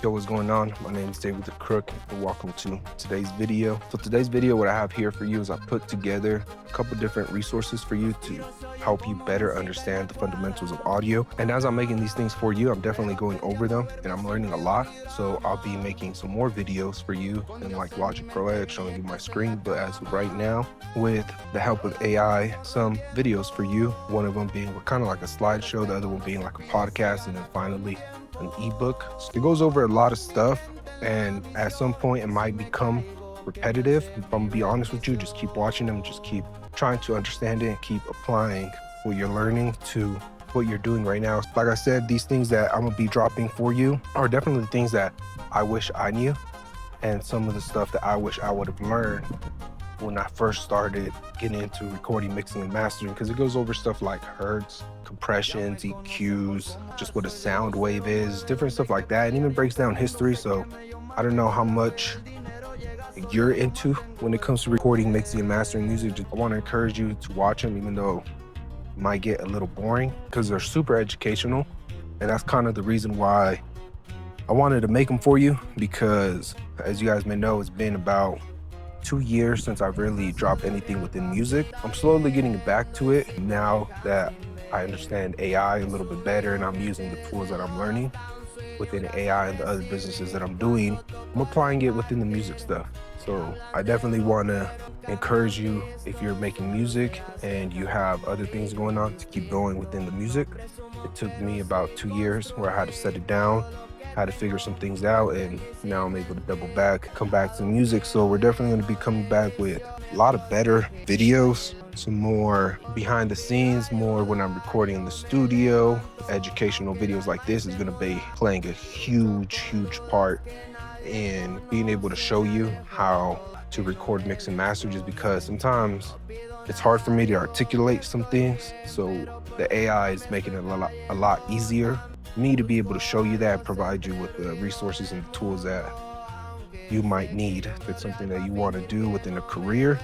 Yo, what's going on? My name is David the Crook, and welcome to today's video. So today's video, what I have here for you is I put together a couple different resources for you to help you better understand the fundamentals of audio. And as I'm making these things for you, I'm definitely going over them and I'm learning a lot. So I'll be making some more videos for you in like Logic Pro X, showing you my screen. But as of right now, with the help of AI, some videos for you, one of them being kind of like a slideshow, the other one being like a podcast, and then finally an ebook. So it goes over a lot of stuff, and at some point it might become repetitive. If I'm gonna be honest with you, just keep watching them, just keep trying to understand it and keep applying what you're learning to what you're doing right now. Like I said, these things that I'm gonna be dropping for you are definitely things that I wish I knew, and some of the stuff that I wish I would have learned when I first started getting into recording, mixing, and mastering, because it goes over stuff like hertz, compressions, EQs, just what a sound wave is, different stuff like that, and even breaks down history. So I don't know how much you're into when it comes to recording, mixing, and mastering music. I want to encourage you to watch them, even though it might get a little boring, because they're super educational. And that's kind of the reason why I wanted to make them for you, because as you guys may know, it's been about 2 years since I've really dropped anything within music. I'm slowly getting back to it now that I understand AI a little bit better, and I'm using the tools that I'm learning within AI and the other businesses that I'm doing. I'm applying it within the music stuff. So I definitely want to encourage you, if you're making music and you have other things going on, to keep going within the music. It took me about 2 years where I had to set it down, had to figure some things out, and now I'm able to double back, come back to music. So we're definitely going to be coming back with a lot of better videos, some more behind the scenes, more when I'm recording in the studio. Educational videos like this is going to be playing a huge part in being able to show you how to record, mix, and master, just because sometimes it's hard for me to articulate some things. So the AI is making it a lot easier me to be able to show you that, provide you with the resources and the tools that you might need. If it's something that you want to do within a career,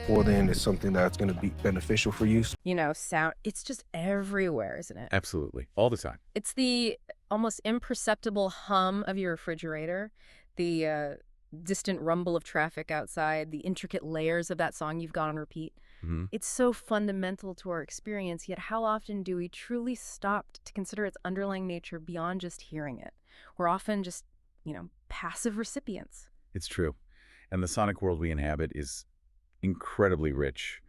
well, then it's something that's going to be beneficial for you. You know, sound, it's just everywhere, isn't it? Absolutely. All the time. It's the almost imperceptible hum of your refrigerator, the distant rumble of traffic outside, the intricate layers of that song you've got on repeat. Mm-hmm. It's so fundamental to our experience, yet how often do we truly stop to consider its underlying nature beyond just hearing it? We're often just, passive recipients. It's true. And the sonic world we inhabit is incredibly rich,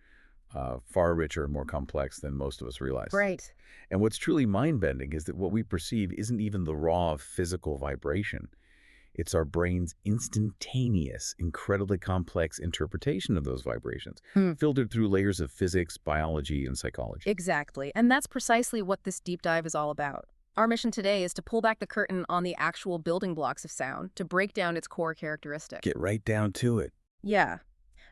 far richer and more complex than most of us realize. Right. And what's truly mind-bending is that what we perceive isn't even the raw physical vibration. It's our brain's instantaneous, incredibly complex interpretation of those vibrations, filtered through layers of physics, biology, and psychology. Exactly. And that's precisely what this deep dive is all about. Our mission today is to pull back the curtain on the actual building blocks of sound, to break down its core characteristics. Get right down to it. Yeah.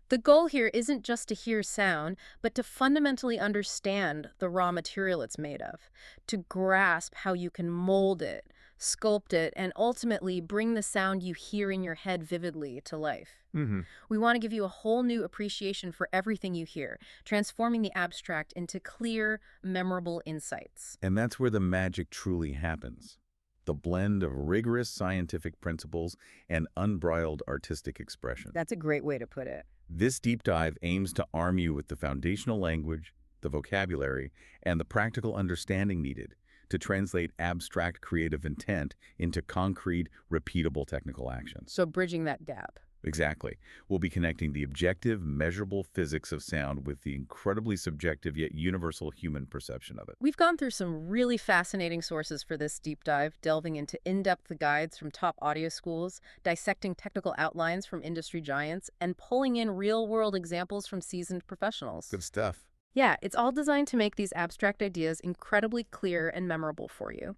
The goal here isn't just to hear sound, but to fundamentally understand the raw material it's made of, to grasp how you can mold it, sculpt it, and ultimately bring the sound you hear in your head vividly to life. Mm-hmm. We want to give you a whole new appreciation for everything you hear, transforming the abstract into clear, memorable insights. And that's where the magic truly happens. The blend of rigorous scientific principles and unbridled artistic expression. That's a great way to put it. This deep dive aims to arm you with the foundational language, the vocabulary, and the practical understanding needed to translate abstract creative intent into concrete, repeatable technical actions. So bridging that gap. Exactly. We'll be connecting the objective, measurable physics of sound with the incredibly subjective yet universal human perception of it. We've gone through some really fascinating sources for this deep dive, delving into in-depth guides from top audio schools, dissecting technical outlines from industry giants, and pulling in real-world examples from seasoned professionals. Good stuff. Yeah, it's all designed to make these abstract ideas incredibly clear and memorable for you.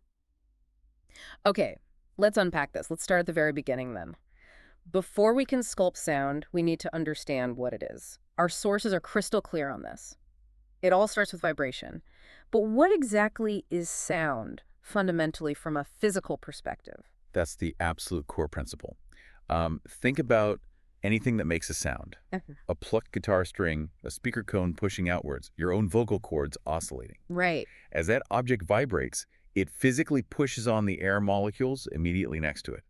Okay, let's unpack this. Let's start at the very beginning then. Before we can sculpt sound, we need to understand what it is. Our sources are crystal clear on this. It all starts with vibration. But what exactly is sound, fundamentally, from a physical perspective? That's the absolute core principle. Think about anything that makes a sound. A plucked guitar string, a speaker cone pushing outwards, your own vocal cords oscillating. Right. As that object vibrates, it physically pushes on the air molecules immediately next to it.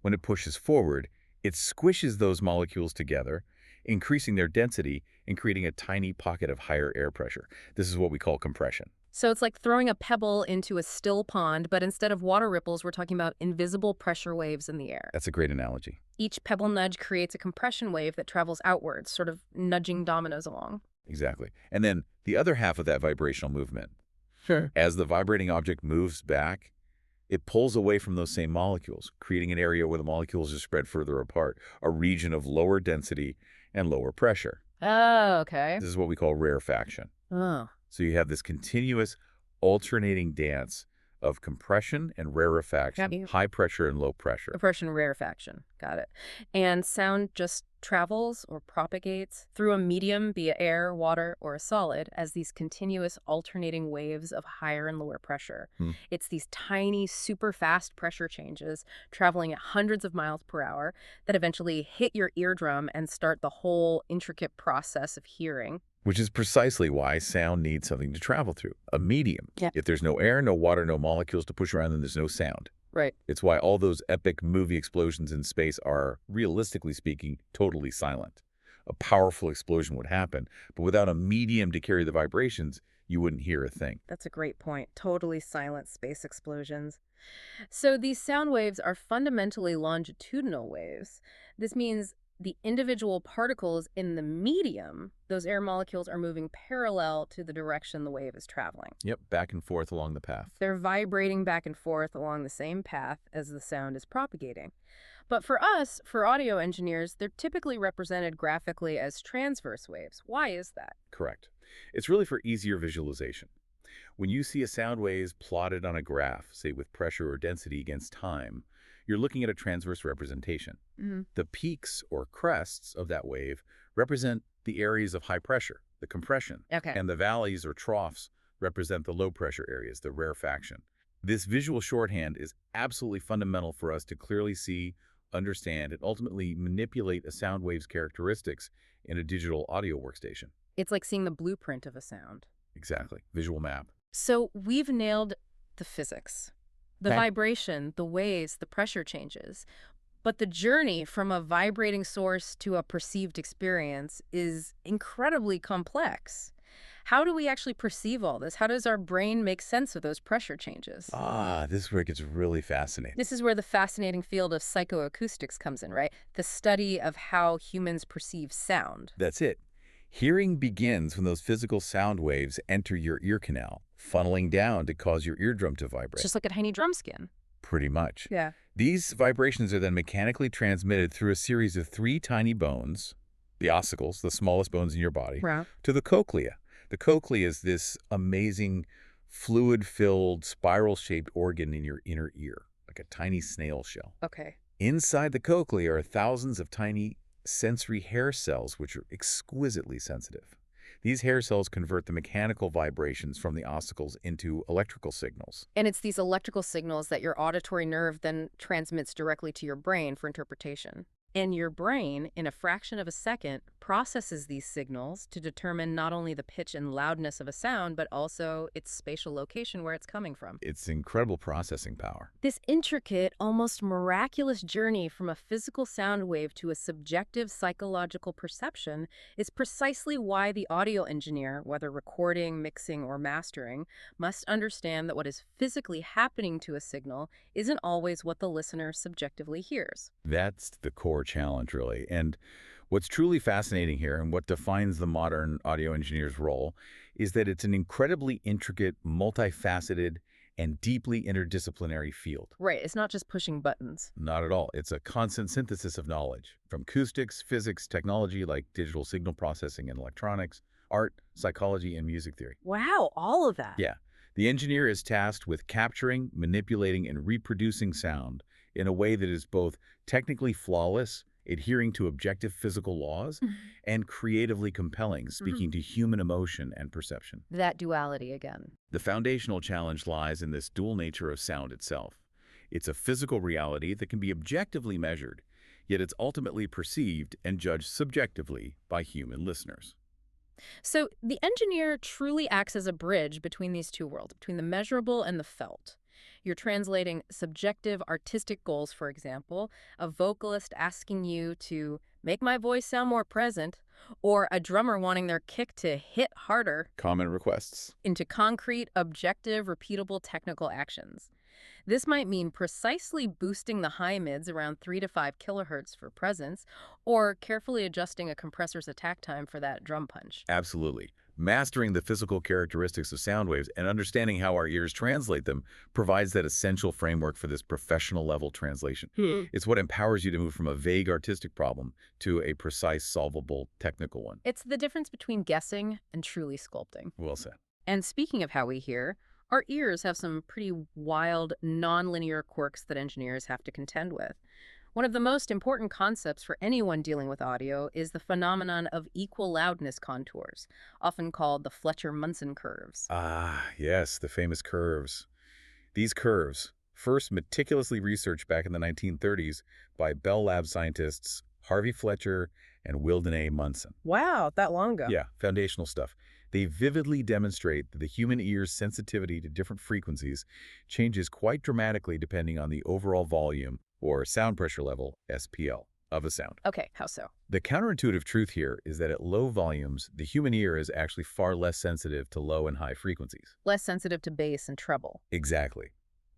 When it pushes forward, it squishes those molecules together, increasing their density and creating a tiny pocket of higher air pressure. This is what we call compression. So it's like throwing a pebble into a still pond, but instead of water ripples, we're talking about invisible pressure waves in the air. That's a great analogy. Each pebble nudge creates a compression wave that travels outwards, sort of nudging dominoes along. Exactly. And then the other half of that vibrational movement, as the vibrating object moves back, it pulls away from those same molecules, creating an area where the molecules are spread further apart, a region of lower density and lower pressure. Oh, okay. This is what we call rarefaction. Oh. So you have this continuous alternating dance of compression and rarefaction, Yep. high pressure and low pressure. Compression, rarefaction. Got it. And sound just travels or propagates through a medium, be it air, water, or a solid, as these continuous alternating waves of higher and lower pressure. It's these tiny, super fast pressure changes traveling at hundreds of miles per hour that eventually hit your eardrum and start the whole intricate process of hearing. Which is precisely why sound needs something to travel through, a medium. Yeah. If there's no air, no water, no molecules to push around, then there's no sound. Right. It's why all those epic movie explosions in space are, realistically speaking, totally silent. A powerful explosion would happen, but without a medium to carry the vibrations, you wouldn't hear a thing. That's a great point. Totally silent space explosions. So these sound waves are fundamentally longitudinal waves. This means the individual particles in the medium, those air molecules, are moving parallel to the direction the wave is traveling. Yep, back and forth along the path. They're vibrating back and forth along the same path as the sound is propagating. But for us, for audio engineers, they're typically represented graphically as transverse waves. Why is that? Correct. It's really for easier visualization. When you see a sound wave plotted on a graph, say with pressure or density against time, you're looking at a transverse representation. The peaks or crests of that wave represent the areas of high pressure, the compression, and the valleys or troughs represent the low pressure areas, the rarefaction. This visual shorthand is absolutely fundamental for us to clearly see, understand, and ultimately manipulate a sound wave's characteristics in a digital audio workstation. It's like seeing the blueprint of a sound. Exactly. Visual map. So we've nailed the physics, the Okay. vibration, the waves, the pressure changes. But the journey from a vibrating source to a perceived experience is incredibly complex. How do we actually perceive all this? How does our brain make sense of those pressure changes? This is where it gets really fascinating. This is where the fascinating field of psychoacoustics comes in, right? The study of how humans perceive sound. That's it. Hearing begins when those physical sound waves enter your ear canal, funneling down to cause your eardrum to It's vibrate. just like a tiny drum skin. Pretty much. Yeah. These vibrations are then mechanically transmitted through a series of 3 tiny bones, the ossicles, the smallest bones in your body, Right. to the cochlea. The cochlea is this amazing fluid-filled, spiral-shaped organ in your inner ear, like a tiny snail shell. Okay. Inside the cochlea are thousands of tiny sensory hair cells, which are exquisitely sensitive. These hair cells convert the mechanical vibrations from the ossicles into electrical signals. And it's these electrical signals that your auditory nerve then transmits directly to your brain for interpretation. And your brain, in a fraction of a second, processes these signals to determine not only the pitch and loudness of a sound, but also its spatial location where it's coming from. It's incredible processing power. This intricate, almost miraculous journey from a physical sound wave to a subjective psychological perception is precisely why the audio engineer, whether recording, mixing, or mastering, must understand that what is physically happening to a signal isn't always what the listener subjectively hears. That's the core challenge, really. And what's truly fascinating here, and what defines the modern audio engineer's role, is that it's an incredibly intricate, multifaceted, and deeply interdisciplinary field. Right, it's not just pushing buttons. Not at all. It's a constant synthesis of knowledge, from acoustics, physics, technology like digital signal processing and electronics, art, psychology, and music theory. Wow, all of that. Yeah. The engineer is tasked with capturing, manipulating, and reproducing sound in a way that is both technically flawless, adhering to objective physical laws, and creatively compelling, speaking to human emotion and perception. That duality again. The foundational challenge lies in this dual nature of sound itself. It's a physical reality that can be objectively measured, yet it's ultimately perceived and judged subjectively by human listeners. So the engineer truly acts as a bridge between these two worlds, between the measurable and the felt. You're translating subjective artistic goals, for example, a vocalist asking you to make my voice sound more present, or a drummer wanting their kick to hit harder, Common requests. into concrete, objective, repeatable technical actions. This might mean precisely boosting the high mids around 3 to 5 kilohertz for presence, or carefully adjusting a compressor's attack time for that drum punch. Absolutely. Mastering the physical characteristics of sound waves and understanding how our ears translate them provides that essential framework for this professional-level translation. It's what empowers you to move from a vague artistic problem to a precise, solvable technical one. It's the difference between guessing and truly sculpting. Well said. And speaking of how we hear, our ears have some pretty wild, nonlinear quirks that engineers have to contend with. One of the most important concepts for anyone dealing with audio is the phenomenon of equal loudness contours, often called the Fletcher-Munson curves. Ah, yes, the famous curves. These curves, first meticulously researched back in the 1930s by Bell Lab scientists Harvey Fletcher and Wilden A. Munson. Wow, that long ago. Yeah, foundational stuff. They vividly demonstrate that the human ear's sensitivity to different frequencies changes quite dramatically depending on the overall volume, or sound pressure level, SPL, of a sound. Okay, how so? The counterintuitive truth here is that at low volumes, the human ear is actually far less sensitive to low and high frequencies. Less sensitive to bass and treble. Exactly.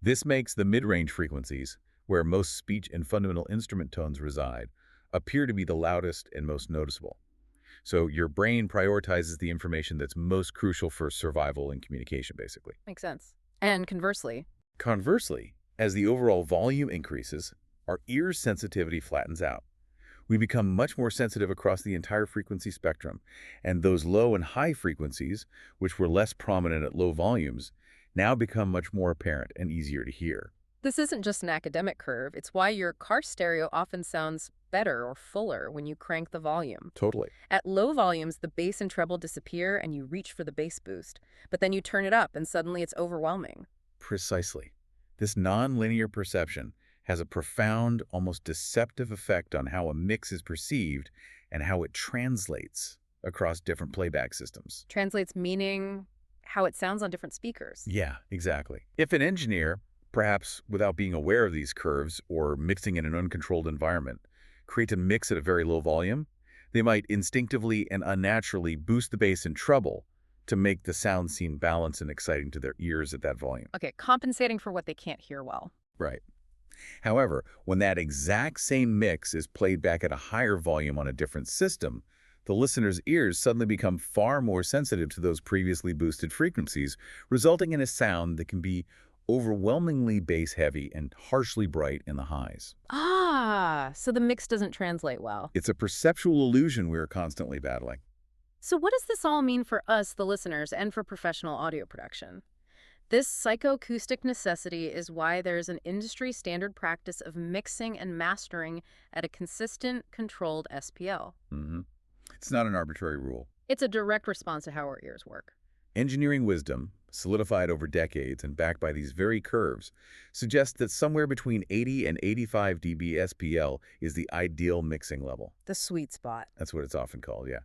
This makes the mid-range frequencies, where most speech and fundamental instrument tones reside, appear to be the loudest and most noticeable. So your brain prioritizes the information that's most crucial for survival and communication, basically. Makes sense. And conversely, as the overall volume increases, our ear's sensitivity flattens out. We become much more sensitive across the entire frequency spectrum, and those low and high frequencies, which were less prominent at low volumes, now become much more apparent and easier to hear. this isn't just an academic curve. It's why your car stereo often sounds better or fuller when you crank the volume. Totally. At low volumes, the bass and treble disappear and you reach for the bass boost. But then you turn it up and suddenly it's overwhelming. Precisely. This nonlinear perception has a profound, almost deceptive effect on how a mix is perceived and how it translates across different playback systems. Translates meaning how it sounds on different speakers. Yeah, exactly. If an engineer, perhaps without being aware of these curves or mixing in an uncontrolled environment, creates a mix at a very low volume, they might instinctively and unnaturally boost the bass and treble to make the sound seem balanced and exciting to their ears at that volume. Okay, compensating for what they can't hear well. Right. However, when that exact same mix is played back at a higher volume on a different system, the listener's ears suddenly become far more sensitive to those previously boosted frequencies, resulting in a sound that can be overwhelmingly bass-heavy and harshly bright in the highs. Ah, so the mix doesn't translate well. It's a perceptual illusion we're constantly battling. So what does this all mean for us, the listeners, and for professional audio production? This psychoacoustic necessity is why there's an industry-standard practice of mixing and mastering at a consistent, controlled SPL. It's not an arbitrary rule. It's a direct response to how our ears work. Engineering wisdom, solidified over decades and backed by these very curves, suggests that somewhere between 80 and 85 dB SPL is the ideal mixing level. The sweet spot. That's what it's often called, yeah.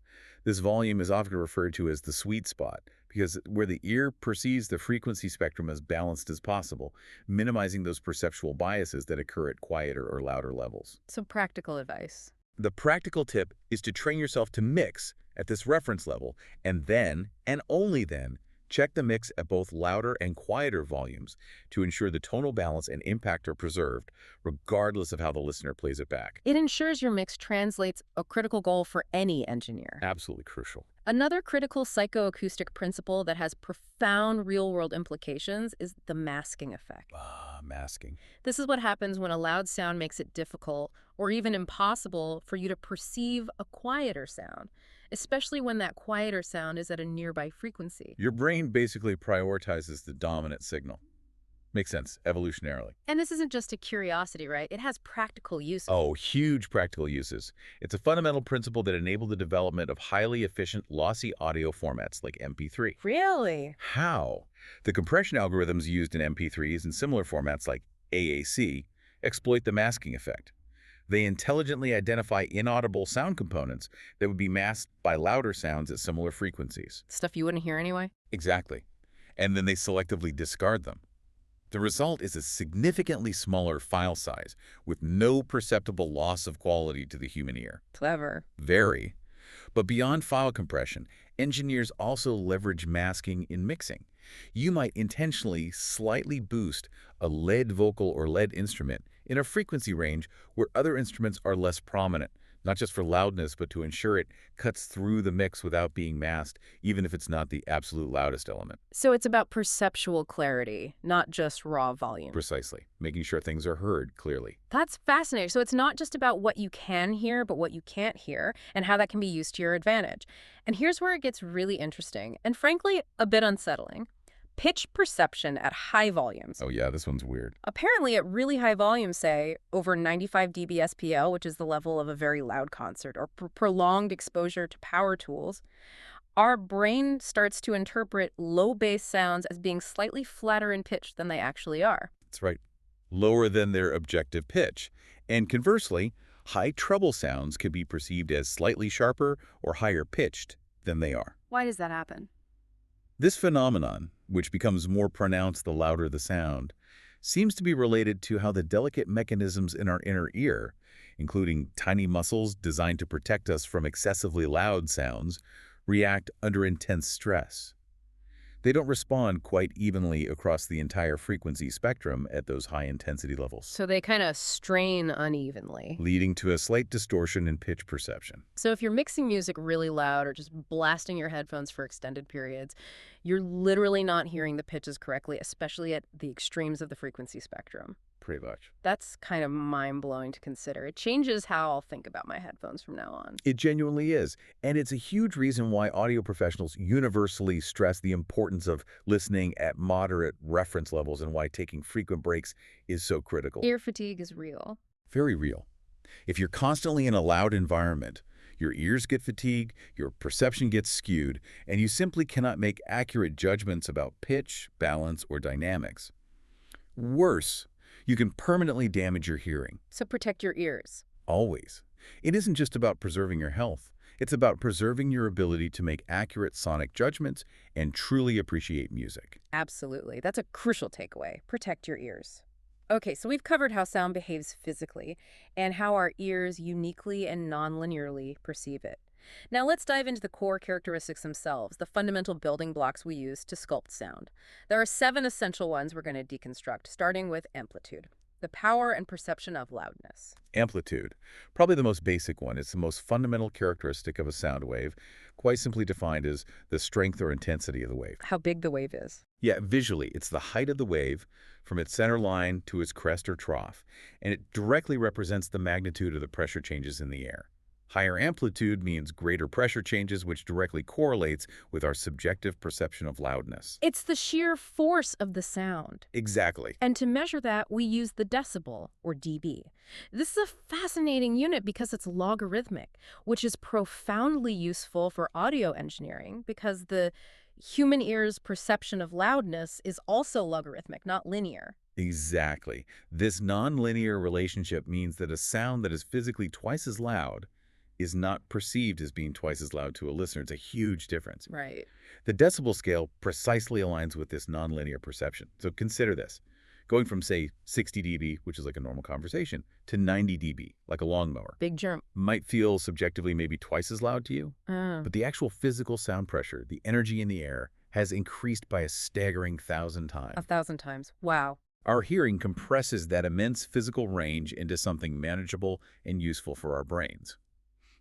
This volume is often referred to as the sweet spot because where the ear perceives the frequency spectrum as balanced as possible, minimizing those perceptual biases that occur at quieter or louder levels. So practical advice. The practical tip is to train yourself to mix at this reference level, and then, and only then, check the mix at both louder and quieter volumes to ensure the tonal balance and impact are preserved, regardless of how the listener plays it back. It ensures your mix translates a critical goal for any engineer. Absolutely crucial. Another critical psychoacoustic principle that has profound real-world implications is the masking effect. Masking. This is what happens when a loud sound makes it difficult or even impossible for you to perceive a quieter sound, especially when that quieter sound is at a nearby frequency. Your brain basically prioritizes the dominant signal. Makes sense, evolutionarily. And this isn't just a curiosity, right? It has practical uses. Oh, huge practical uses. It's a fundamental principle that enabled the development of highly efficient lossy audio formats like MP3. Really? How? The compression algorithms used in MP3s and similar formats like AAC exploit the masking effect. They intelligently identify inaudible sound components that would be masked by louder sounds at similar frequencies. Stuff you wouldn't hear anyway? Exactly. And then they selectively discard them. The result is a significantly smaller file size with no perceptible loss of quality to the human ear. Clever. Very. But beyond file compression, engineers also leverage masking in mixing. You might intentionally slightly boost a lead vocal or lead instrument in a frequency range where other instruments are less prominent, not just for loudness, but to ensure it cuts through the mix without being masked, even if it's not the absolute loudest element. So it's about perceptual clarity, not just raw volume. Precisely, making sure things are heard clearly. That's fascinating. So it's not just about what you can hear, but what you can't hear, and how that can be used to your advantage. And here's where it gets really interesting, and frankly, a bit unsettling. Pitch perception at high volumes. Oh yeah, this one's weird. Apparently, at really high volumes, say, over 95 dB SPL, which is the level of a very loud concert, or prolonged exposure to power tools, our brain starts to interpret low bass sounds as being slightly flatter in pitch than they actually are. That's right. Lower than their objective pitch. And conversely, high treble sounds can be perceived as slightly sharper or higher pitched than they are. Why does that happen? This phenomenon, which becomes more pronounced the louder the sound, seems to be related to how the delicate mechanisms in our inner ear, including tiny muscles designed to protect us from excessively loud sounds, react under intense stress. They don't respond quite evenly across the entire frequency spectrum at those high-intensity levels, So they kind of strain unevenly. leading to a slight distortion in pitch perception. So if you're mixing music really loud or just blasting your headphones for extended periods, you're literally not hearing the pitches correctly, especially at the extremes of the frequency spectrum. Pretty much. That's kind of mind-blowing to consider. It changes how I'll think about my headphones from now on. It genuinely is. And it's a huge reason why audio professionals universally stress the importance of listening at moderate reference levels and why taking frequent breaks is so critical. Ear fatigue is real. Very real. If you're constantly in a loud environment, your ears get fatigued, your perception gets skewed, and you simply cannot make accurate judgments about pitch, balance, or dynamics. Worse, you can permanently damage your hearing. So protect your ears. Always. It isn't just about preserving your health. It's about preserving your ability to make accurate sonic judgments and truly appreciate music. Absolutely. That's a crucial takeaway. Protect your ears. Okay, so we've covered how sound behaves physically and how our ears uniquely and non-linearly perceive it. Now let's dive into the core characteristics themselves, the fundamental building blocks we use to sculpt sound. There are 7 essential ones we're going to deconstruct, starting with amplitude, the power and perception of loudness. Amplitude, probably the most basic one. It's the most fundamental characteristic of a sound wave, quite simply defined as the strength or intensity of the wave. How big the wave is. Yeah, visually, it's the height of the wave from its center line to its crest or trough, and it directly represents the magnitude of the pressure changes in the air. Higher amplitude means greater pressure changes, which directly correlates with our subjective perception of loudness. It's the sheer force of the sound. Exactly. And to measure that, we use the decibel, or dB. This is a fascinating unit because it's logarithmic, which is profoundly useful for audio engineering because the human ear's perception of loudness is also logarithmic, not linear. Exactly. This nonlinear relationship means that a sound that is physically twice as loud is not perceived as being twice as loud to a listener. It's a huge difference. Right. The decibel scale precisely aligns with this nonlinear perception. So consider this. Going from, say, 60 dB, which is like a normal conversation, to 90 dB, like a lawnmower, Big jump. might feel subjectively maybe twice as loud to you, but the actual physical sound pressure, the energy in the air, has increased by a staggering 1,000 times. 1,000 times. Wow. Our hearing compresses that immense physical range into something manageable and useful for our brains.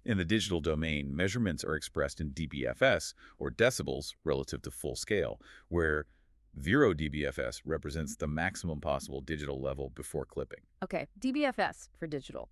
In the digital domain, measurements are expressed in dBFS, or decibels, relative to full scale, where 0 dBFS represents the maximum possible digital level before clipping. Okay, dBFS for digital.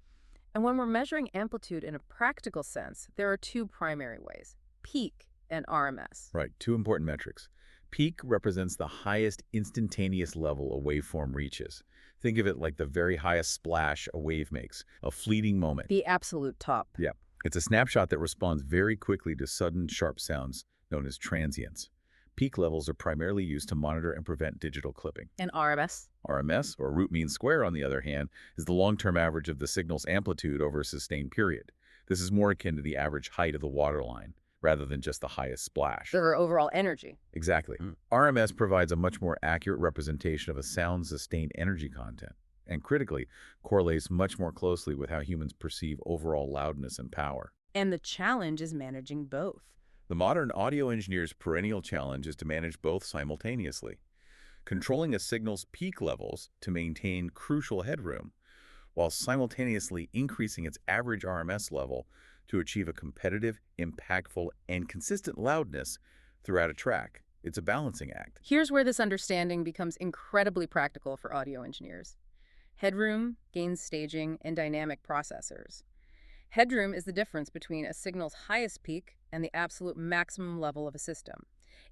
And when we're measuring amplitude in a practical sense, there are 2 primary ways, peak and RMS. Right, 2 important metrics. Peak represents the highest instantaneous level a waveform reaches. Think of it like the very highest splash a wave makes, a fleeting moment. The absolute top. Yeah. It's a snapshot that responds very quickly to sudden, sharp sounds known as transients. Peak levels are primarily used to monitor and prevent digital clipping. And RMS? RMS, or root mean square, on the other hand, is the long-term average of the signal's amplitude over a sustained period. This is more akin to the average height of the waterline, rather than just the highest splash. Their overall energy. Exactly. RMS provides a much more accurate representation of a sound's sustained energy content, and critically, correlates much more closely with how humans perceive overall loudness and power. And the challenge is managing both. The modern audio engineer's perennial challenge is to manage both simultaneously, controlling a signal's peak levels to maintain crucial headroom, while simultaneously increasing its average RMS level to achieve a competitive, impactful, and consistent loudness throughout a track. It's a balancing act. Here's where this understanding becomes incredibly practical for audio engineers. Headroom, gain staging, and dynamic processors. Headroom is the difference between a signal's highest peak and the absolute maximum level of a system.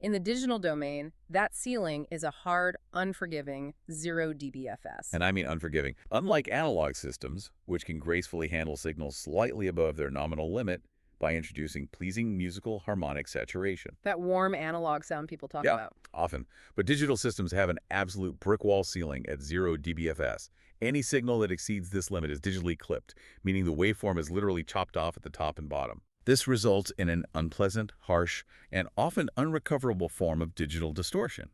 In the digital domain, that ceiling is a hard, unforgiving 0 dBFS. And I mean unforgiving. Unlike analog systems, which can gracefully handle signals slightly above their nominal limit by introducing pleasing musical harmonic saturation. That warm analog sound people talk about. Often. But digital systems have an absolute brick wall ceiling at 0 dBFS. Any signal that exceeds this limit is digitally clipped, meaning the waveform is literally chopped off at the top and bottom. This results in an unpleasant, harsh, and often unrecoverable form of digital distortion.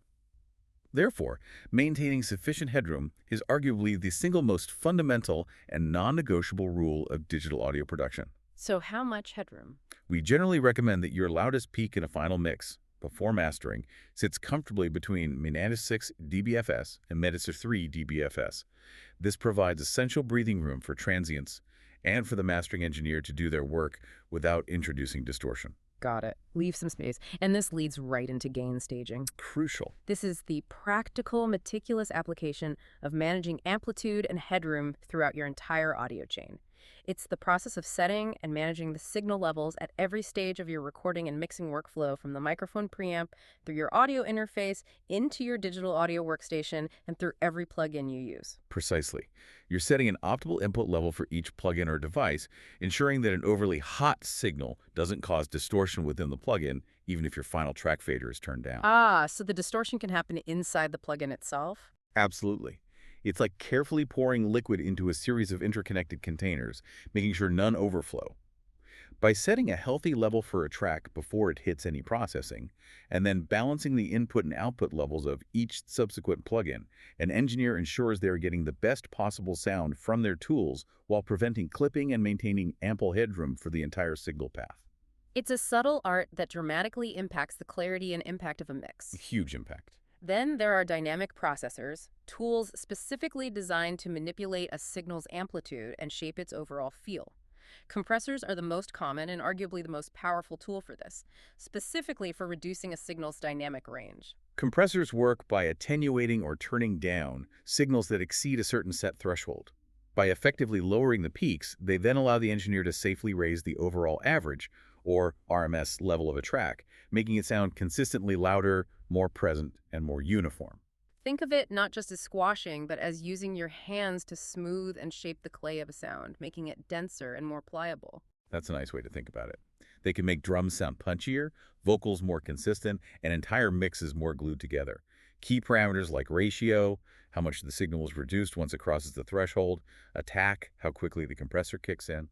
Therefore, maintaining sufficient headroom is arguably the single most fundamental and non-negotiable rule of digital audio production. So how much headroom? We generally recommend that your loudest peak in a final mix, before mastering, sits comfortably between -6 dBFS and -3 dBFS. This provides essential breathing room for transients and for the mastering engineer to do their work without introducing distortion. Got it. Leave some space. And this leads right into gain staging. Crucial. This is the practical, meticulous application of managing amplitude and headroom throughout your entire audio chain. It's the process of setting and managing the signal levels at every stage of your recording and mixing workflow, from the microphone preamp, through your audio interface, into your digital audio workstation, and through every plugin you use. Precisely. You're setting an optimal input level for each plugin or device, ensuring that an overly hot signal doesn't cause distortion within the plugin, even if your final track fader is turned down. So the distortion can happen inside the plugin itself? Absolutely. It's like carefully pouring liquid into a series of interconnected containers, making sure none overflow. By setting a healthy level for a track before it hits any processing, and then balancing the input and output levels of each subsequent plugin, an engineer ensures they are getting the best possible sound from their tools while preventing clipping and maintaining ample headroom for the entire signal path. It's a subtle art that dramatically impacts the clarity and impact of a mix. Huge impact. Then there are dynamic processors, tools specifically designed to manipulate a signal's amplitude and shape its overall feel. Compressors are the most common and arguably the most powerful tool for this, specifically for reducing a signal's dynamic range. Compressors work by attenuating or turning down signals that exceed a certain set threshold. By effectively lowering the peaks, they then allow the engineer to safely raise the overall average, or RMS, level of a track, making it sound consistently louder, more present, and more uniform. Think of it not just as squashing, but as using your hands to smooth and shape the clay of a sound, making it denser and more pliable. That's a nice way to think about it. They can make drums sound punchier, vocals more consistent, and entire mixes more glued together. Key parameters like ratio, how much the signal is reduced once it crosses the threshold, attack, how quickly the compressor kicks in,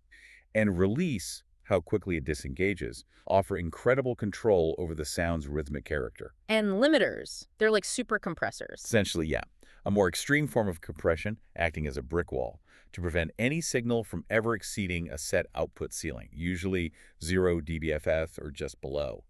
and release, how quickly it disengages, offer incredible control over the sound's rhythmic character. And limiters, they're like super compressors. Essentially, yeah, a more extreme form of compression acting as a brick wall to prevent any signal from ever exceeding a set output ceiling, usually 0 dBFS or just below.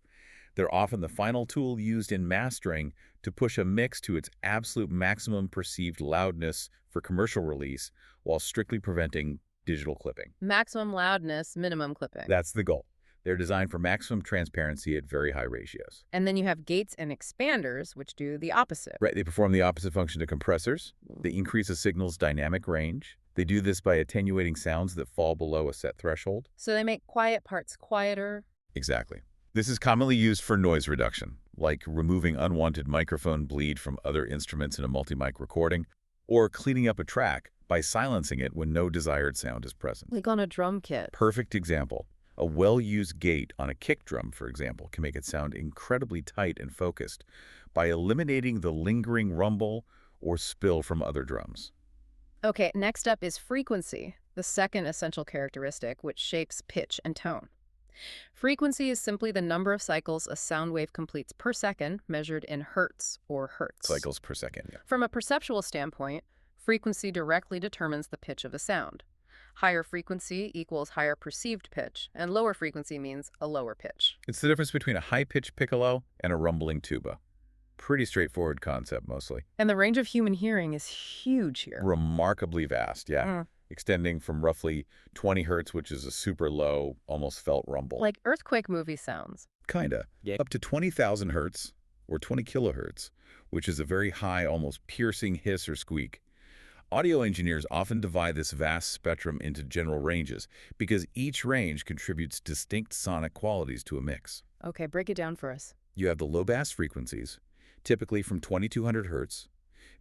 They're often the final tool used in mastering to push a mix to its absolute maximum perceived loudness for commercial release while strictly preventing digital clipping. Maximum loudness, minimum clipping. That's the goal. They're designed for maximum transparency at very high ratios. And then you have gates and expanders, which do the opposite. Right, they perform the opposite function to compressors. They increase a signal's dynamic range. They do this by attenuating sounds that fall below a set threshold. So they make quiet parts quieter. Exactly. This is commonly used for noise reduction, like removing unwanted microphone bleed from other instruments in a multi-mic recording, or cleaning up a track by silencing it when no desired sound is present. Like on a drum kit. Perfect example. A well-used gate on a kick drum, for example, can make it sound incredibly tight and focused by eliminating the lingering rumble or spill from other drums. Okay, next up is frequency, the second essential characteristic which shapes pitch and tone. Frequency is simply the number of cycles a sound wave completes per second, measured in hertz or hertz. Cycles per second, yeah. From a perceptual standpoint, frequency directly determines the pitch of a sound. Higher frequency equals higher perceived pitch, and lower frequency means a lower pitch. It's the difference between a high-pitched piccolo and a rumbling tuba. Pretty straightforward concept, mostly. And the range of human hearing is huge here. Remarkably vast, yeah. Extending from roughly 20 hertz, which is a super low, almost felt rumble. Like earthquake movie sounds. Kinda. Yeah. Up to 20,000 hertz, or 20 kilohertz, which is a very high, almost piercing hiss or squeak. Audio engineers often divide this vast spectrum into general ranges because each range contributes distinct sonic qualities to a mix. Okay, break it down for us. You have the low-bass frequencies, typically from 2200 hertz.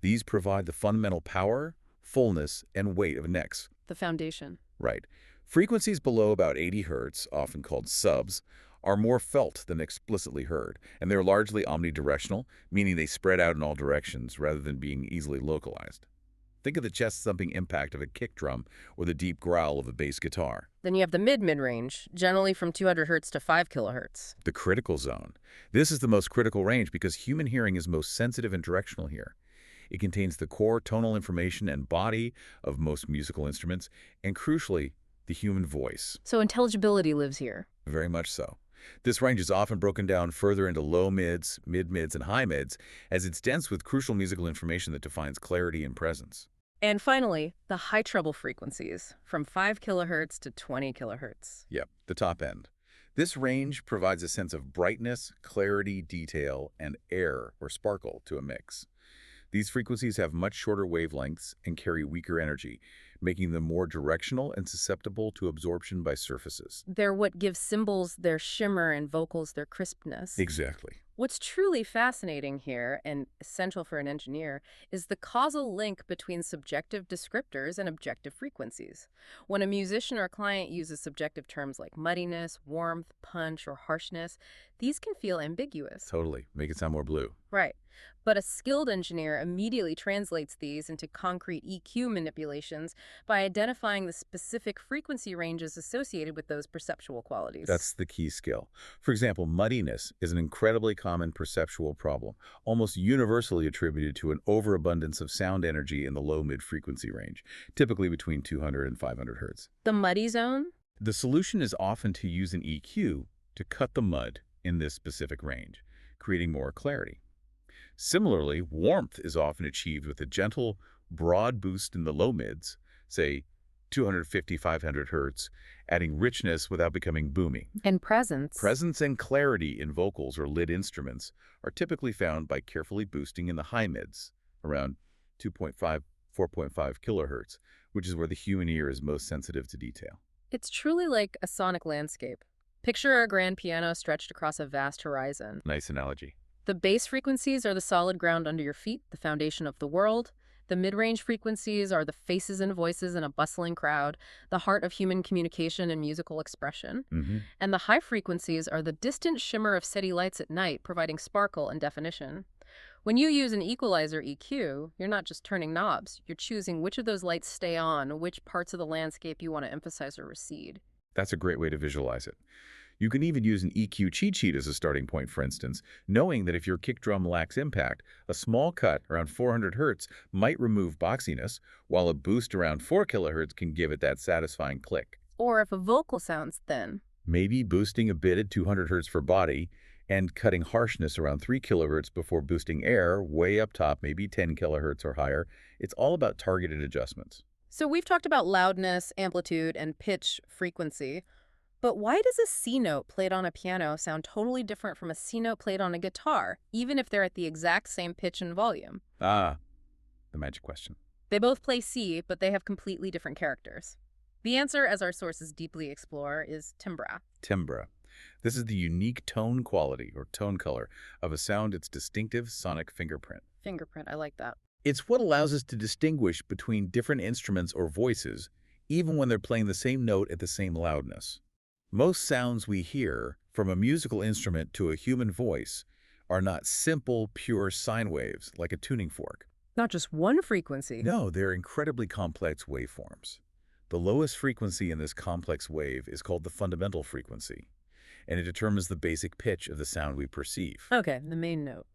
These provide the fundamental power, fullness, and weight of necks. The foundation. Right. Frequencies below about 80 hertz, often called subs, are more felt than explicitly heard, and they're largely omnidirectional, meaning they spread out in all directions rather than being easily localized. Think of the chest-thumping impact of a kick drum or the deep growl of a bass guitar. Then you have the mid-range, generally from 200 hertz to 5 kilohertz. The critical zone. This is the most critical range because human hearing is most sensitive and directional here. It contains the core tonal information and body of most musical instruments, and crucially, the human voice. So intelligibility lives here. Very much so. This range is often broken down further into low mids, mid mids, and high mids, as it's dense with crucial musical information that defines clarity and presence. And finally, the high treble frequencies, from 5 kilohertz to 20 kilohertz. Yep, the top end. This range provides a sense of brightness, clarity, detail, and air or sparkle to a mix. These frequencies have much shorter wavelengths and carry weaker energy, making them more directional and susceptible to absorption by surfaces. They're what gives cymbals their shimmer and vocals their crispness. Exactly. What's truly fascinating here, and essential for an engineer, is the causal link between subjective descriptors and objective frequencies. When a musician or client uses subjective terms like muddiness, warmth, punch, or harshness, these can feel ambiguous. Totally. Make it sound more blue. Right. But a skilled engineer immediately translates these into concrete EQ manipulations by identifying the specific frequency ranges associated with those perceptual qualities. That's the key skill. For example, muddiness is an incredibly common perceptual problem, almost universally attributed to an overabundance of sound energy in the low-mid frequency range, typically between 200 and 500 hertz. The muddy zone? The solution is often to use an EQ to cut the mud in this specific range, creating more clarity. Similarly, warmth is often achieved with a gentle, broad boost in the low mids, say 250-500 hertz, adding richness without becoming boomy. And presence. Presence and clarity in vocals or lid instruments are typically found by carefully boosting in the high mids, around 2.5, 4.5 kilohertz, which is where the human ear is most sensitive to detail. It's truly like a sonic landscape. Picture a grand piano stretched across a vast horizon. Nice analogy. The bass frequencies are the solid ground under your feet, the foundation of the world. The mid-range frequencies are the faces and voices in a bustling crowd, the heart of human communication and musical expression. And the high frequencies are the distant shimmer of city lights at night, providing sparkle and definition. When you use an equalizer EQ, you're not just turning knobs. You're choosing which of those lights stay on, which parts of the landscape you want to emphasize or recede. That's a great way to visualize it. You can even use an EQ cheat sheet as a starting point, for instance, knowing that if your kick drum lacks impact, a small cut around 400 hertz might remove boxiness, while a boost around 4 kilohertz can give it that satisfying click. Or if a vocal sounds thin. Maybe boosting a bit at 200 hertz for body and cutting harshness around 3 kilohertz before boosting air way up top, maybe 10 kilohertz or higher. It's all about targeted adjustments. So we've talked about loudness, amplitude, and pitch frequency. But why does a C note played on a piano sound totally different from a C note played on a guitar, even if they're at the exact same pitch and volume? Ah, the magic question. They both play C, but they have completely different characters. The answer, as our sources deeply explore, is timbre. Timbre. This is the unique tone quality, or tone color, of a sound, its distinctive sonic fingerprint. Fingerprint, I like that. It's what allows us to distinguish between different instruments or voices, even when they're playing the same note at the same loudness. Most sounds we hear, from a musical instrument to a human voice, are not simple, pure sine waves like a tuning fork. Not just one frequency. No, they're incredibly complex waveforms. The lowest frequency in this complex wave is called the fundamental frequency. and it determines the basic pitch of the sound we perceive. Okay, the main note.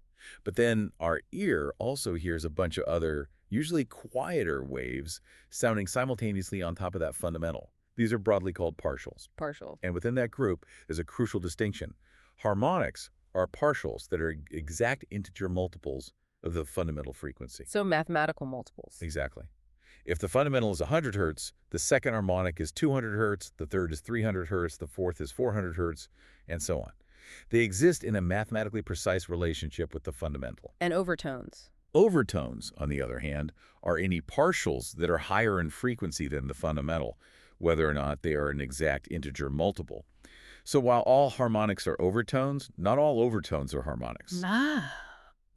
But then our ear also hears a bunch of other, usually quieter waves sounding simultaneously on top of that fundamental. These are broadly called partials. Partial. And within that group is a crucial distinction. Harmonics are partials that are exact integer multiples of the fundamental frequency. So mathematical multiples. Exactly. If the fundamental is 100 hertz, the second harmonic is 200 hertz, the third is 300 hertz, the fourth is 400 hertz, and so on. They exist in a mathematically precise relationship with the fundamental. And overtones. Overtones, on the other hand, are any partials that are higher in frequency than the fundamental, whether or not they are an exact integer multiple. So while all harmonics are overtones, not all overtones are harmonics.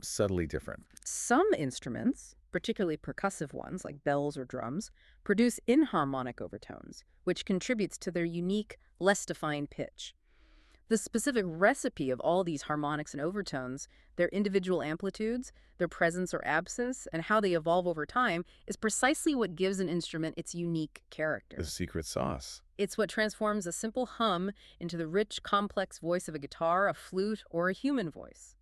Subtly different. Some instruments, particularly percussive ones like bells or drums, produce inharmonic overtones, which contributes to their unique, less defined pitch. The specific recipe of all these harmonics and overtones, their individual amplitudes, their presence or absence, and how they evolve over time is precisely what gives an instrument its unique character. The secret sauce. It's what transforms a simple hum into the rich, complex voice of a guitar, a flute, or a human voice.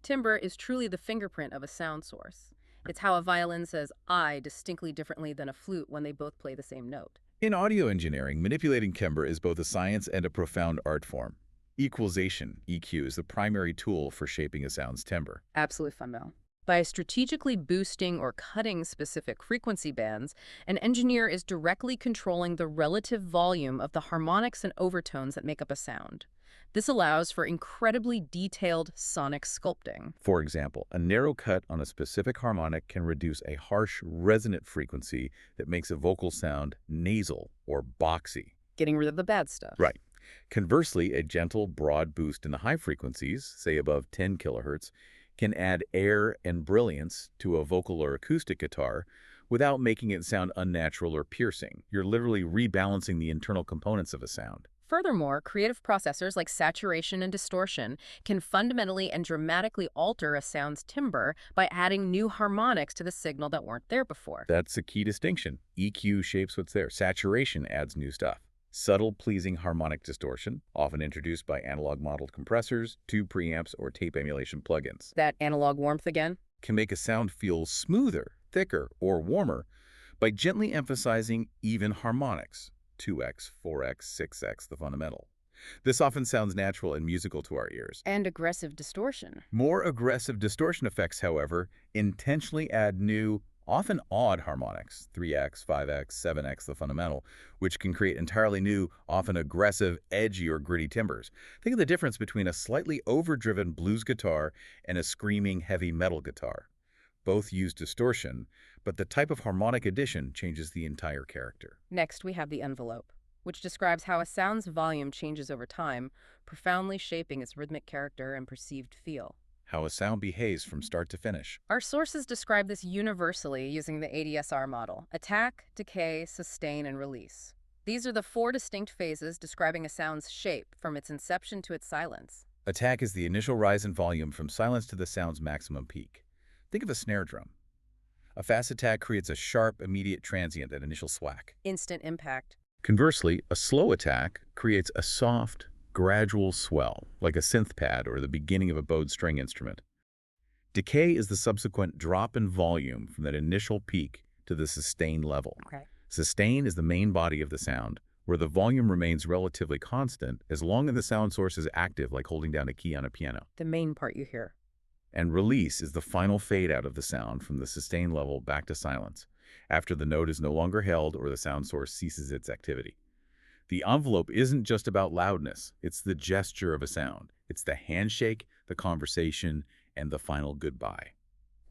Timbre is truly the fingerprint of a sound source. It's how a violin says I distinctly differently than a flute when they both play the same note. In audio engineering, manipulating timbre is both a science and a profound art form. Equalization, EQ, is the primary tool for shaping a sound's timbre. Absolutely fundamental. By strategically boosting or cutting specific frequency bands, an engineer is directly controlling the relative volume of the harmonics and overtones that make up a sound. This allows for incredibly detailed sonic sculpting. For example, a narrow cut on a specific harmonic can reduce a harsh, resonant frequency that makes a vocal sound nasal or boxy. Getting rid of the bad stuff. Right. Conversely, a gentle, broad boost in the high frequencies, say above 10 kilohertz, can add air and brilliance to a vocal or acoustic guitar without making it sound unnatural or piercing. You're literally rebalancing the internal components of a sound. Furthermore, creative processors like saturation and distortion can fundamentally and dramatically alter a sound's timbre by adding new harmonics to the signal that weren't there before. That's a key distinction. EQ shapes what's there. Saturation adds new stuff. Subtle, pleasing harmonic distortion, often introduced by analog-modeled compressors, tube preamps, or tape emulation plugins. That analog warmth again? Can make a sound feel smoother, thicker, or warmer by gently emphasizing even harmonics, 2x, 4x, 6x, the fundamental. This often sounds natural and musical to our ears. And aggressive distortion. More aggressive distortion effects, however, intentionally add new, often odd harmonics, 3x, 5x, 7x, the fundamental, which can create entirely new, often aggressive, edgy, or gritty timbres. Think of the difference between a slightly overdriven blues guitar and a screaming heavy metal guitar. Both use distortion, but the type of harmonic addition changes the entire character. Next, we have the envelope, which describes how a sound's volume changes over time, profoundly shaping its rhythmic character and perceived feel. How a sound behaves from start to finish. Our sources describe this universally using the ADSR model: attack, decay, sustain, and release. These are the 4 distinct phases describing a sound's shape from its inception to its silence. Attack is the initial rise in volume from silence to the sound's maximum peak. Think of a snare drum. A fast attack creates a sharp, immediate transient at initial thwack. Instant impact. Conversely, a slow attack creates a soft, gradual swell, like a synth pad or the beginning of a bowed string instrument. Decay is the subsequent drop in volume from that initial peak to the sustain level. Okay. Sustain is the main body of the sound, where the volume remains relatively constant as long as the sound source is active, like holding down a key on a piano. The main part you hear. And release is the final fade out of the sound from the sustain level back to silence, after the note is no longer held or the sound source ceases its activity. The envelope isn't just about loudness, it's the gesture of a sound. It's the handshake, the conversation, and the final goodbye.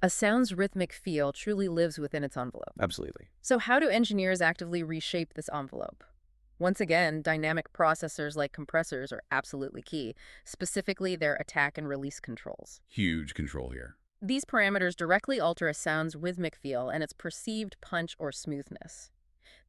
A sound's rhythmic feel truly lives within its envelope. Absolutely. So how do engineers actively reshape this envelope? Once again, dynamic processors like compressors are absolutely key, specifically their attack and release controls. Huge control here. These parameters directly alter a sound's rhythmic feel and its perceived punch or smoothness.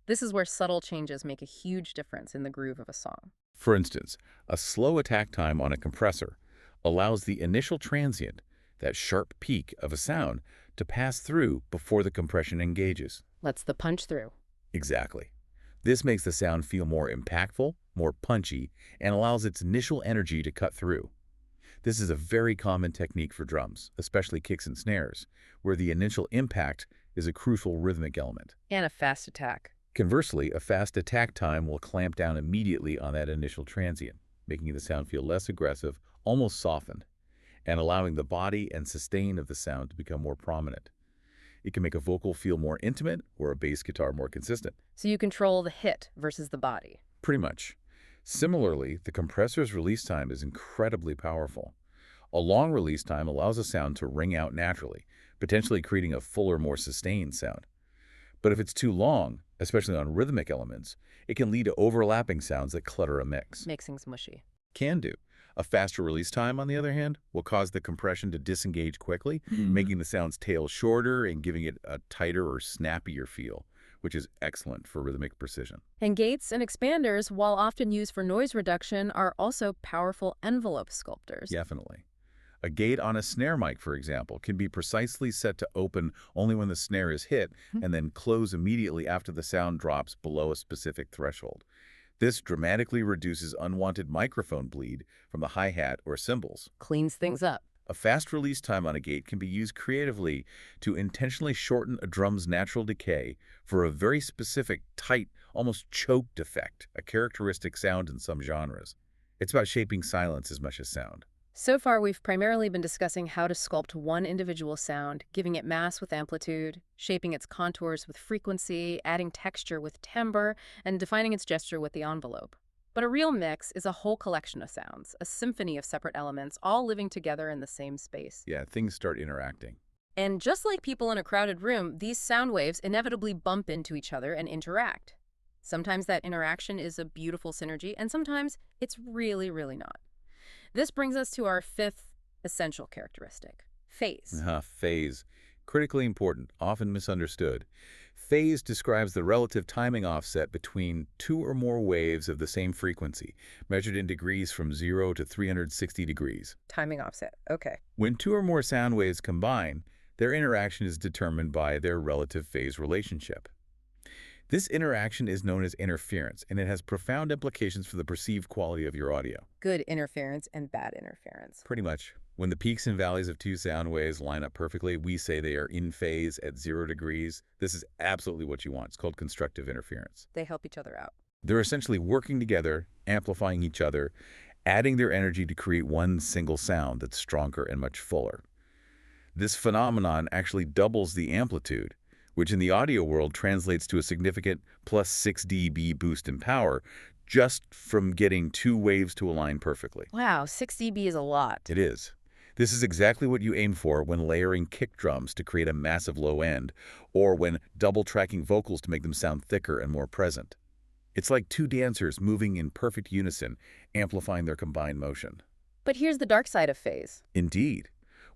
This is where subtle changes make a huge difference in the groove of a song. For instance, a slow attack time on a compressor allows the initial transient, that sharp peak of a sound, to pass through before the compression engages. Lets the punch through. Exactly. This makes the sound feel more impactful, more punchy, and allows its initial energy to cut through. This is a very common technique for drums, especially kicks and snares, where the initial impact is a crucial rhythmic element. And a fast attack. Conversely, a fast attack time will clamp down immediately on that initial transient, making the sound feel less aggressive, almost softened, and allowing the body and sustain of the sound to become more prominent. It can make a vocal feel more intimate or a bass guitar more consistent. So you control the hit versus the body. Pretty much. Similarly, the compressor's release time is incredibly powerful. A long release time allows a sound to ring out naturally, potentially creating a fuller, more sustained sound. But if it's too long, especially on rhythmic elements, it can lead to overlapping sounds that clutter a mix. Makes things mushy. Can do. A faster release time, on the other hand, will cause the compression to disengage quickly, making the sound's tail shorter and giving it a tighter or snappier feel, which is excellent for rhythmic precision. And gates and expanders, while often used for noise reduction, are also powerful envelope sculptors. Definitely. A gate on a snare mic, for example, can be precisely set to open only when the snare is hit and then close immediately after the sound drops below a specific threshold. This dramatically reduces unwanted microphone bleed from the hi-hat or cymbals. Cleans things up. A fast release time on a gate can be used creatively to intentionally shorten a drum's natural decay for a very specific, tight, almost choked effect, a characteristic sound in some genres. It's about shaping silence as much as sound. So far, we've primarily been discussing how to sculpt one individual sound, giving it mass with amplitude, shaping its contours with frequency, adding texture with timbre, and defining its gesture with the envelope. But a real mix is a whole collection of sounds, a symphony of separate elements, all living together in the same space. Yeah, things start interacting. And just like people in a crowded room, these sound waves inevitably bump into each other and interact. Sometimes that interaction is a beautiful synergy, and sometimes it's really, really not. This brings us to our fifth essential characteristic, phase. Phase. Critically important, often misunderstood. Phase describes the relative timing offset between two or more waves of the same frequency, measured in degrees from 0 to 360 degrees. Timing offset, okay. When two or more sound waves combine, their interaction is determined by their relative phase relationship. This interaction is known as interference, and it has profound implications for the perceived quality of your audio. Good interference and bad interference. Pretty much. When the peaks and valleys of two sound waves line up perfectly, we say they are in phase at 0 degrees. This is absolutely what you want. It's called constructive interference. They help each other out. They're essentially working together, amplifying each other, adding their energy to create one single sound that's stronger and much fuller. This phenomenon actually doubles the amplitude, which in the audio world translates to a significant plus 6 dB boost in power just from getting two waves to align perfectly. Wow, 6 dB is a lot. It is. This is exactly what you aim for when layering kick drums to create a massive low end, or when double-tracking vocals to make them sound thicker and more present. It's like two dancers moving in perfect unison, amplifying their combined motion. But here's the dark side of phase. Indeed.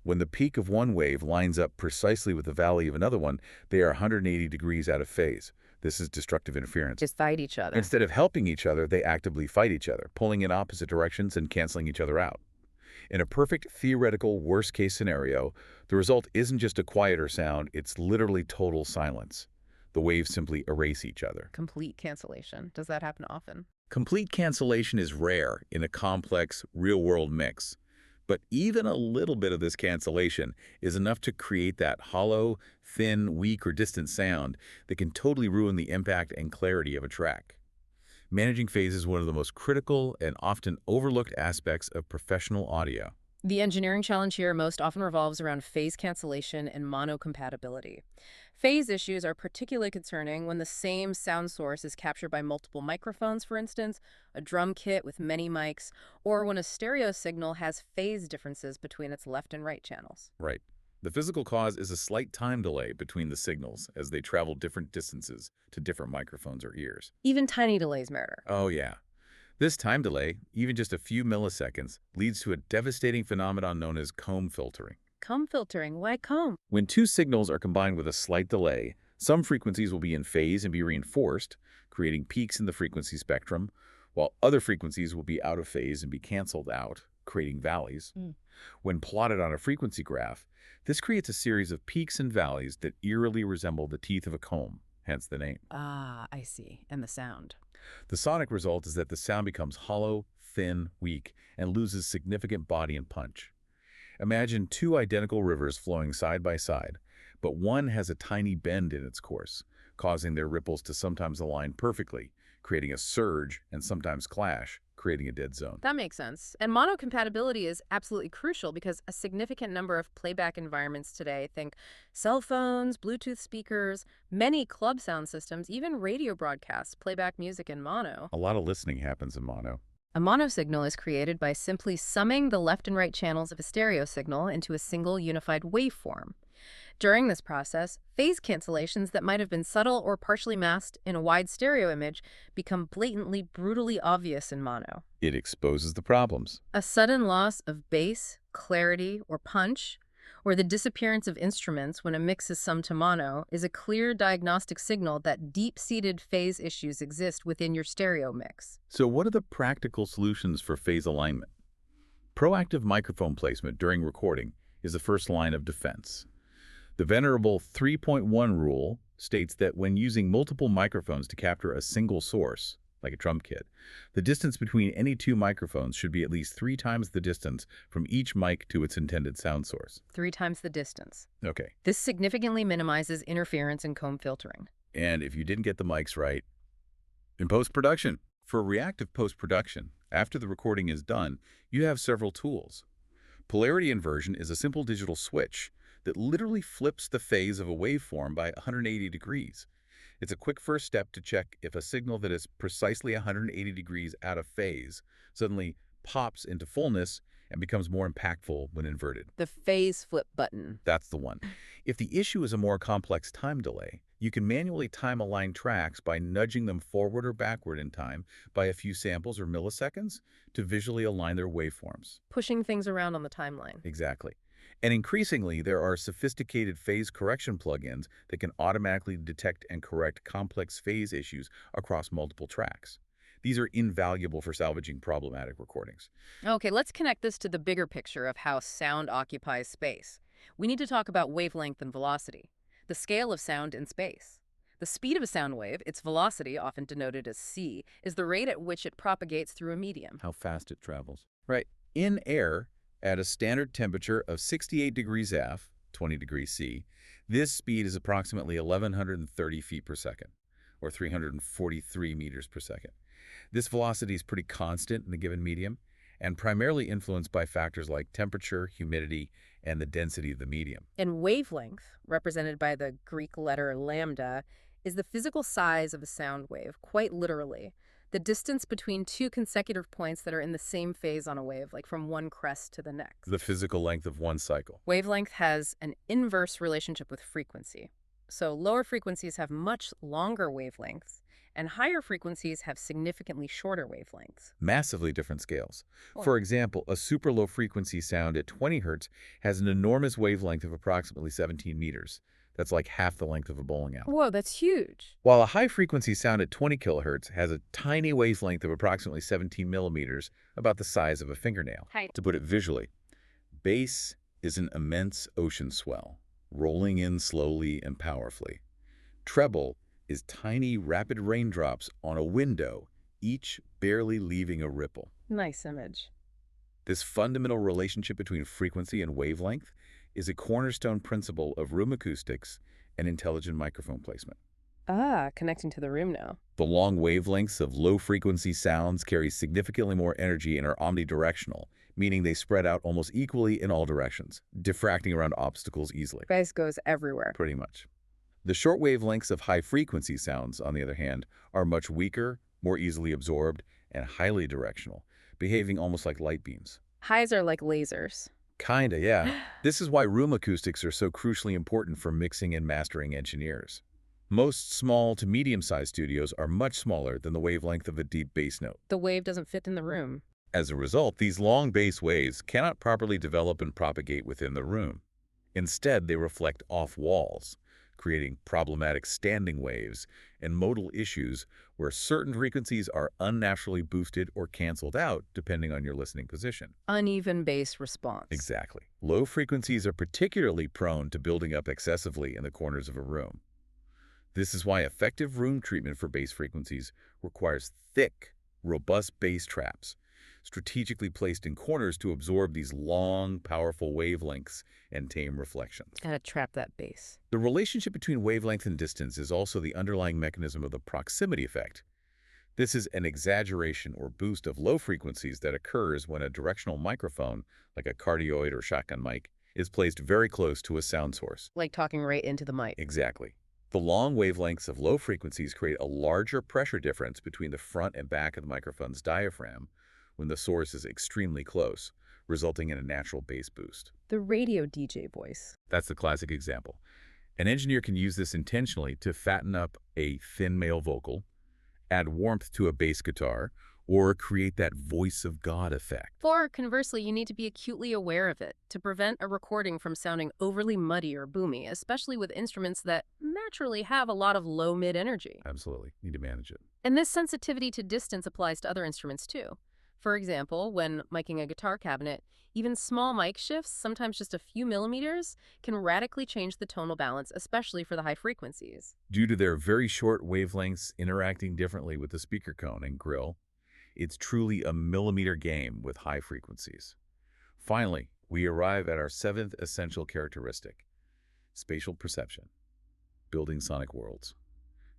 When the peak of one wave lines up precisely with the valley of another one, they are 180 degrees out of phase. This is destructive interference. Just fight each other. Instead of helping each other, they actively fight each other, pulling in opposite directions and canceling each other out. In a perfect theoretical worst-case scenario, the result isn't just a quieter sound, it's literally total silence. The waves simply erase each other. Complete cancellation. Does that happen often? Complete cancellation is rare in a complex, real-world mix. But even a little bit of this cancellation is enough to create that hollow, thin, weak, or distant sound that can totally ruin the impact and clarity of a track. Managing phase is one of the most critical and often overlooked aspects of professional audio. The engineering challenge here most often revolves around phase cancellation and monocompatibility. Phase issues are particularly concerning when the same sound source is captured by multiple microphones, for instance, a drum kit with many mics, or when a stereo signal has phase differences between its left and right channels. Right. The physical cause is a slight time delay between the signals as they travel different distances to different microphones or ears. Even tiny delays matter. Oh, yeah. This time delay, even just a few milliseconds, leads to a devastating phenomenon known as comb filtering. Comb filtering? Why comb? When two signals are combined with a slight delay, some frequencies will be in phase and be reinforced, creating peaks in the frequency spectrum, while other frequencies will be out of phase and be canceled out, creating valleys. When plotted on a frequency graph, this creates a series of peaks and valleys that eerily resemble the teeth of a comb. hence the name. Ah, I see. And the sound. The sonic result is that the sound becomes hollow, thin, weak, and loses significant body and punch. Imagine two identical rivers flowing side by side, but one has a tiny bend in its course, causing their ripples to sometimes align perfectly, creating a surge, and sometimes clash, creating a dead zone. That makes sense. And mono compatibility is absolutely crucial because a significant number of playback environments today, think cell phones, Bluetooth speakers, many club sound systems, even radio broadcasts, playback music in mono. A lot of listening happens in mono. A mono signal is created by simply summing the left and right channels of a stereo signal into a single unified waveform. During this process, phase cancellations that might have been subtle or partially masked in a wide stereo image become blatantly, brutally obvious in mono. It exposes the problems. A sudden loss of bass, clarity, or punch, or the disappearance of instruments when a mix is summed to mono, is a clear diagnostic signal that deep-seated phase issues exist within your stereo mix. So what are the practical solutions for phase alignment? Proactive microphone placement during recording is the first line of defense. The venerable 3.1 rule states that when using multiple microphones to capture a single source, like a drum kit, the distance between any two microphones should be at least 3 times the distance from each mic to its intended sound source. 3 times the distance. Okay. This significantly minimizes interference and comb filtering. And if you didn't get the mics right, in post-production. For reactive post-production, after the recording is done, you have several tools. Polarity inversion is a simple digital switch that literally flips the phase of a waveform by 180 degrees. It's a quick first step to check if a signal that is precisely 180 degrees out of phase suddenly pops into fullness and becomes more impactful when inverted. The phase flip button. That's the one. If the issue is a more complex time delay, you can manually time align tracks by nudging them forward or backward in time by a few samples or milliseconds to visually align their waveforms. Pushing things around on the timeline. Exactly. And increasingly, there are sophisticated phase correction plugins that can automatically detect and correct complex phase issues across multiple tracks. These are invaluable for salvaging problematic recordings. Okay, let's connect this to the bigger picture of how sound occupies space. We need to talk about wavelength and velocity, the scale of sound in space. The speed of a sound wave, its velocity, often denoted as c, is the rate at which it propagates through a medium. How fast it travels. Right. In air, at a standard temperature of 68 degrees F, 20 degrees C, this speed is approximately 1,130 feet per second, or 343 meters per second. This velocity is pretty constant in a given medium and primarily influenced by factors like temperature, humidity, and the density of the medium. And wavelength, represented by the Greek letter lambda, is the physical size of a sound wave, quite literally. The distance between two consecutive points that are in the same phase on a wave, like from one crest to the next. The physical length of one cycle. Wavelength has an inverse relationship with frequency. So lower frequencies have much longer wavelengths, and higher frequencies have significantly shorter wavelengths. Massively different scales. Oh. For example, a super low frequency sound at 20 hertz has an enormous wavelength of approximately 17 meters. That's like half the length of a bowling alley. Whoa, that's huge. While a high-frequency sound at 20 kilohertz has a tiny wavelength of approximately 17 millimeters, about the size of a fingernail. To put it visually, bass is an immense ocean swell, rolling in slowly and powerfully. Treble is tiny, rapid raindrops on a window, each barely leaving a ripple. Nice image. This fundamental relationship between frequency and wavelength is a cornerstone principle of room acoustics and intelligent microphone placement. Ah, connecting to the room now. The long wavelengths of low-frequency sounds carry significantly more energy and are omnidirectional, meaning they spread out almost equally in all directions, diffracting around obstacles easily. Bass goes everywhere. Pretty much. The short wavelengths of high-frequency sounds, on the other hand, are much weaker, more easily absorbed, and highly directional, behaving almost like light beams. Highs are like lasers. Kinda, yeah. This is why room acoustics are so crucially important for mixing and mastering engineers. Most small to medium-sized studios are much smaller than the wavelength of a deep bass note. The wave doesn't fit in the room. As a result, these long bass waves cannot properly develop and propagate within the room. Instead, they reflect off walls, creating problematic standing waves and modal issues where certain frequencies are unnaturally boosted or canceled out depending on your listening position. Uneven bass response. Exactly. Low frequencies are particularly prone to building up excessively in the corners of a room. This is why effective room treatment for bass frequencies requires thick, robust bass traps, strategically placed in corners to absorb these long, powerful wavelengths and tame reflections. Gotta trap that bass. The relationship between wavelength and distance is also the underlying mechanism of the proximity effect. This is an exaggeration or boost of low frequencies that occurs when a directional microphone, like a cardioid or shotgun mic, is placed very close to a sound source. Like talking right into the mic. Exactly. The long wavelengths of low frequencies create a larger pressure difference between the front and back of the microphone's diaphragm when the source is extremely close, resulting in a natural bass boost. The radio DJ voice. That's the classic example. An engineer can use this intentionally to fatten up a thin male vocal, add warmth to a bass guitar, or create that voice of God effect. Or, conversely, you need to be acutely aware of it to prevent a recording from sounding overly muddy or boomy, especially with instruments that naturally have a lot of low-mid energy. Absolutely. Need to manage it. And this sensitivity to distance applies to other instruments too. For example, when miking a guitar cabinet, even small mic shifts, sometimes just a few millimeters, can radically change the tonal balance, especially for the high frequencies. Due to their very short wavelengths interacting differently with the speaker cone and grill, it's truly a millimeter game with high frequencies. Finally, we arrive at our seventh essential characteristic: spatial perception, building sonic worlds.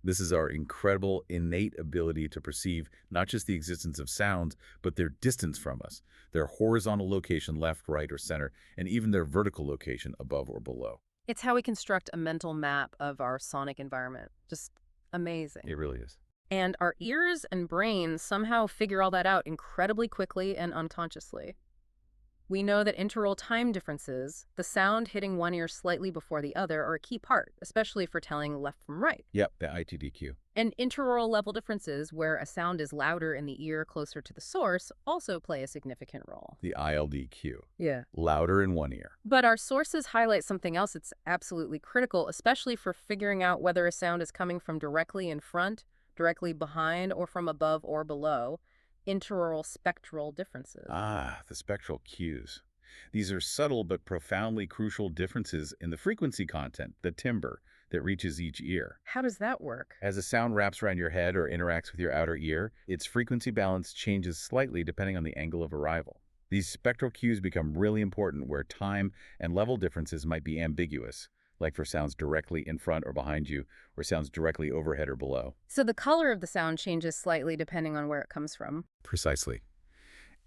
This is our incredible innate ability to perceive not just the existence of sounds, but their distance from us, their horizontal location left, right, or center, and even their vertical location above or below. It's how we construct a mental map of our sonic environment. Just amazing. It really is. And our ears and brains somehow figure all that out incredibly quickly and unconsciously. We know that interaural time differences, the sound hitting one ear slightly before the other, are a key part, especially for telling left from right. Yep, the ITDQ. And interaural level differences, where a sound is louder in the ear closer to the source, also play a significant role. The ILDQ. Yeah. Louder in one ear. But our sources highlight something else that's absolutely critical, especially for figuring out whether a sound is coming from directly in front, directly behind, or from above or below. Interaural spectral differences. Ah, the spectral cues. These are subtle but profoundly crucial differences in the frequency content, the timbre, that reaches each ear. How does that work? As a sound wraps around your head or interacts with your outer ear, its frequency balance changes slightly depending on the angle of arrival. These spectral cues become really important where time and level differences might be ambiguous, like for sounds directly in front or behind you, or sounds directly overhead or below. So the color of the sound changes slightly depending on where it comes from. Precisely.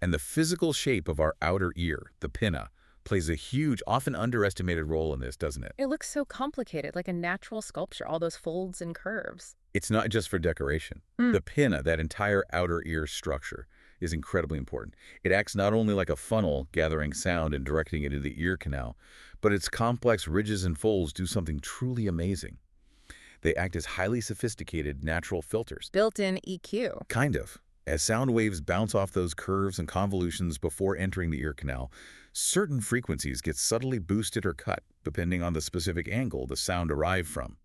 And the physical shape of our outer ear, the pinna, plays a huge, often underestimated role in this, doesn't it? It looks so complicated, like a natural sculpture, all those folds and curves. It's not just for decoration. The pinna, that entire outer ear structure, is incredibly important. It acts not only like a funnel gathering sound and directing it into the ear canal, but its complex ridges and folds do something truly amazing. They act as highly sophisticated natural filters. Built-in EQ. Kind of. As sound waves bounce off those curves and convolutions before entering the ear canal, certain frequencies get subtly boosted or cut, depending on the specific angle the sound arrived from.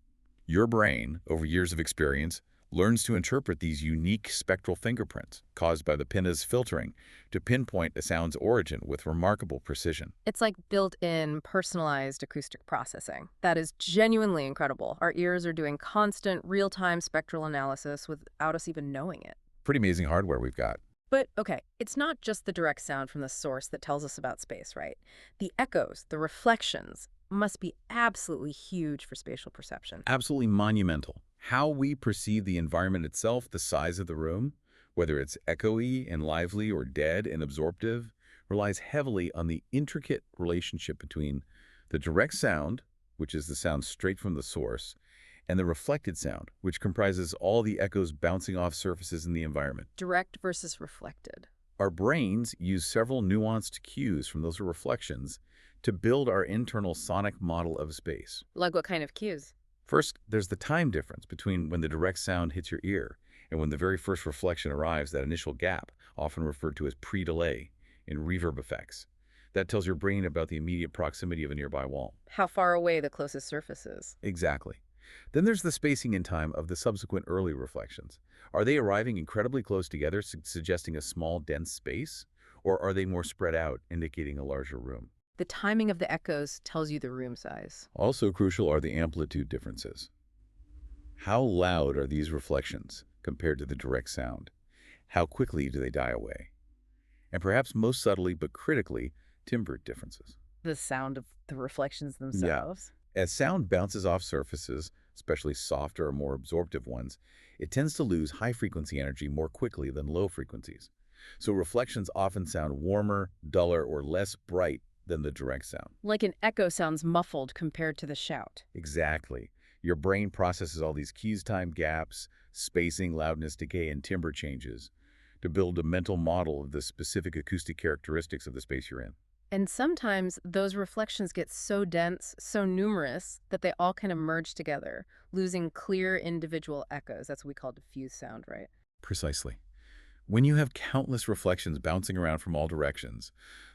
Your brain, over years of experience, learns to interpret these unique spectral fingerprints caused by the pinna's filtering to pinpoint a sound's origin with remarkable precision. It's like built-in personalized acoustic processing. That is genuinely incredible. Our ears are doing constant real-time spectral analysis without us even knowing it. Pretty amazing hardware we've got. But, okay, it's not just the direct sound from the source that tells us about space, right? The echoes, the reflections, must be absolutely huge for spatial perception. Absolutely monumental. How we perceive the environment itself, the size of the room, whether it's echoey and lively or dead and absorptive, relies heavily on the intricate relationship between the direct sound, which is the sound straight from the source, and the reflected sound, which comprises all the echoes bouncing off surfaces in the environment. Direct versus reflected. Our brains use several nuanced cues from those reflections to build our internal sonic model of space. Like what kind of cues? First, there's the time difference between when the direct sound hits your ear and when the very first reflection arrives, that initial gap, often referred to as pre-delay in reverb effects. That tells your brain about the immediate proximity of a nearby wall. How far away the closest surface is. Exactly. Then there's the spacing in time of the subsequent early reflections. Are they arriving incredibly close together, suggesting a small, dense space? Or are they more spread out, indicating a larger room? The timing of the echoes tells you the room size. Also crucial are the amplitude differences. How loud are these reflections compared to the direct sound? How quickly do they die away? And perhaps most subtly but critically, timbre differences. The sound of the reflections Yeah. themselves. As sound bounces off surfaces, especially softer or more absorptive ones, it tends to lose high-frequency energy more quickly than low frequencies. So reflections often sound warmer, duller, or less bright than the direct sound. Like an echo sounds muffled compared to the shout. Exactly. Your brain processes all these keys time gaps, spacing, loudness, decay, and timbre changes to build a mental model of the specific acoustic characteristics of the space you're in. And sometimes those reflections get so dense, so numerous, that they all kind of merge together, losing clear individual echoes. That's what we call diffuse sound, right? Precisely. When you have countless reflections bouncing around from all directions,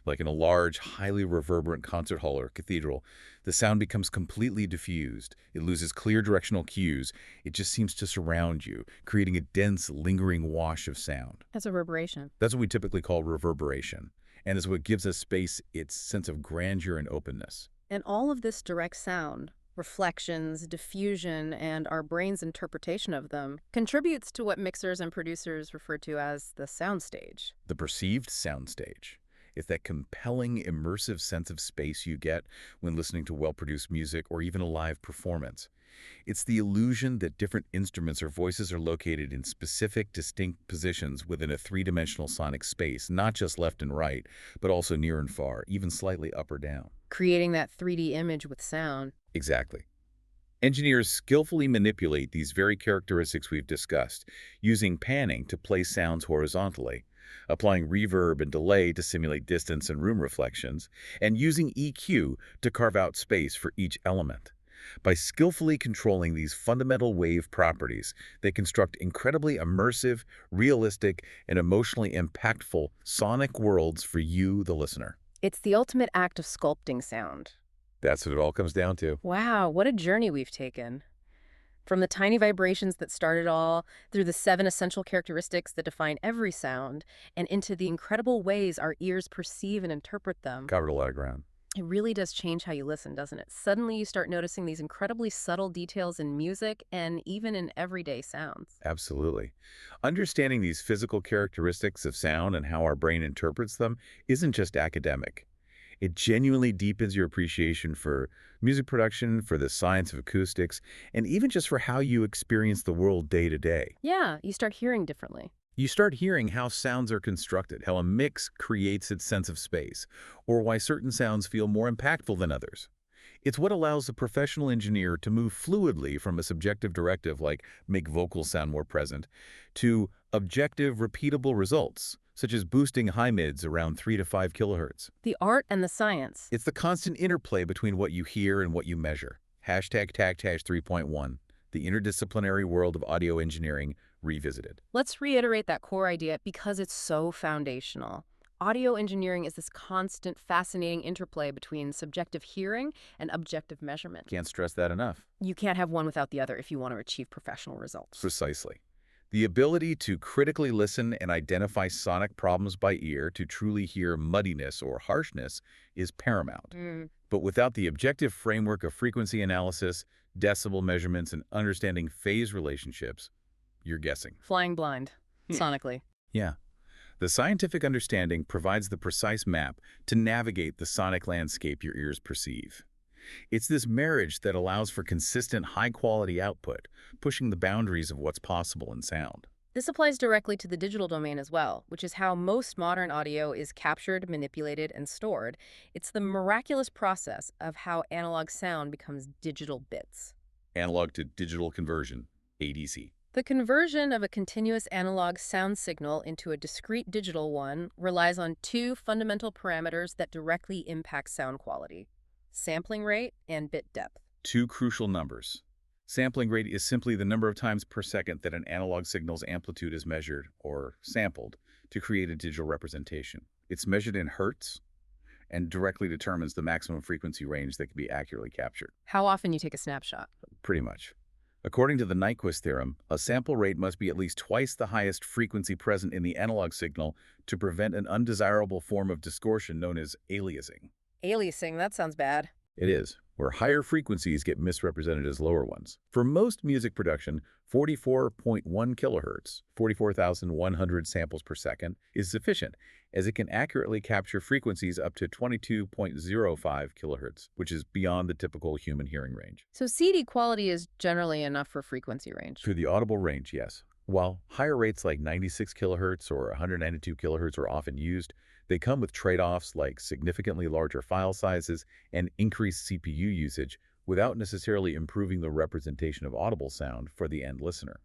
like in a large, highly reverberant concert hall or cathedral, the sound becomes completely diffused. It loses clear directional cues. It just seems to surround you, creating a dense, lingering wash of sound. That's a reverberation. That's what we typically call reverberation, and is what gives a space its sense of grandeur and openness. And all of this direct sound, reflections, diffusion, and our brain's interpretation of them contributes to what mixers and producers refer to as the soundstage. The perceived soundstage is that compelling, immersive sense of space you get when listening to well-produced music or even a live performance. It's the illusion that different instruments or voices are located in specific, distinct positions within a three-dimensional sonic space, not just left and right, but also near and far, even slightly up or down. Creating that 3D image with sound. Exactly. Engineers skillfully manipulate these very characteristics we've discussed, using panning to place sounds horizontally, applying reverb and delay to simulate distance and room reflections, and using EQ to carve out space for each element. By skillfully controlling these fundamental wave properties, they construct incredibly immersive, realistic, and emotionally impactful sonic worlds for you, the listener. It's the ultimate act of sculpting sound. That's what it all comes down to. Wow, what a journey we've taken. From the tiny vibrations that start it all, through the 7 essential characteristics that define every sound, and into the incredible ways our ears perceive and interpret them. Covered a lot of ground. It really does change how you listen, doesn't it? Suddenly you start noticing these incredibly subtle details in music and even in everyday sounds. Absolutely. Understanding these physical characteristics of sound and how our brain interprets them isn't just academic. It genuinely deepens your appreciation for music production, for the science of acoustics, and even just for how you experience the world day to day. Yeah, you start hearing differently. You start hearing how sounds are constructed, how a mix creates its sense of space, or why certain sounds feel more impactful than others. It's what allows a professional engineer to move fluidly from a subjective directive like make vocals sound more present to objective, repeatable results, such as boosting high mids around 3 to 5 kilohertz. The art and the science. It's the constant interplay between what you hear and what you measure. Hashtag TACTASH 3.1, the interdisciplinary world of audio engineering revisited. Let's reiterate that core idea because it's so foundational. Audio engineering is this constant, fascinating interplay between subjective hearing and objective measurement. Can't stress that enough. You can't have one without the other if you want to achieve professional results. Precisely. The ability to critically listen and identify sonic problems by ear to truly hear muddiness or harshness is paramount. But without the objective framework of frequency analysis, decibel measurements, and understanding phase relationships, you're guessing. Flying blind, sonically. Yeah. The scientific understanding provides the precise map to navigate the sonic landscape your ears perceive. It's this marriage that allows for consistent, high-quality output, pushing the boundaries of what's possible in sound. This applies directly to the digital domain as well, which is how most modern audio is captured, manipulated, and stored. It's the miraculous process of how analog sound becomes digital bits. Analog to digital conversion, ADC. The conversion of a continuous analog sound signal into a discrete digital one relies on 2 fundamental parameters that directly impact sound quality: sampling rate and bit depth. 2 crucial numbers. Sampling rate is simply the number of times per second that an analog signal's amplitude is measured, or sampled, to create a digital representation. It's measured in hertz and directly determines the maximum frequency range that can be accurately captured. How often you take a snapshot? Pretty much. According to the Nyquist theorem, a sample rate must be at least twice the highest frequency present in the analog signal to prevent an undesirable form of distortion known as aliasing. Aliasing, that sounds bad. It is, where higher frequencies get misrepresented as lower ones. For most music production, 44.1 kilohertz, 44,100 samples per second, is sufficient, as it can accurately capture frequencies up to 22.05 kilohertz, which is beyond the typical human hearing range. So CD quality is generally enough for frequency range. For the audible range, yes. While higher rates like 96 kilohertz or 192 kilohertz are often used, they come with trade-offs like significantly larger file sizes and increased CPU usage without necessarily improving the representation of audible sound for the end listener.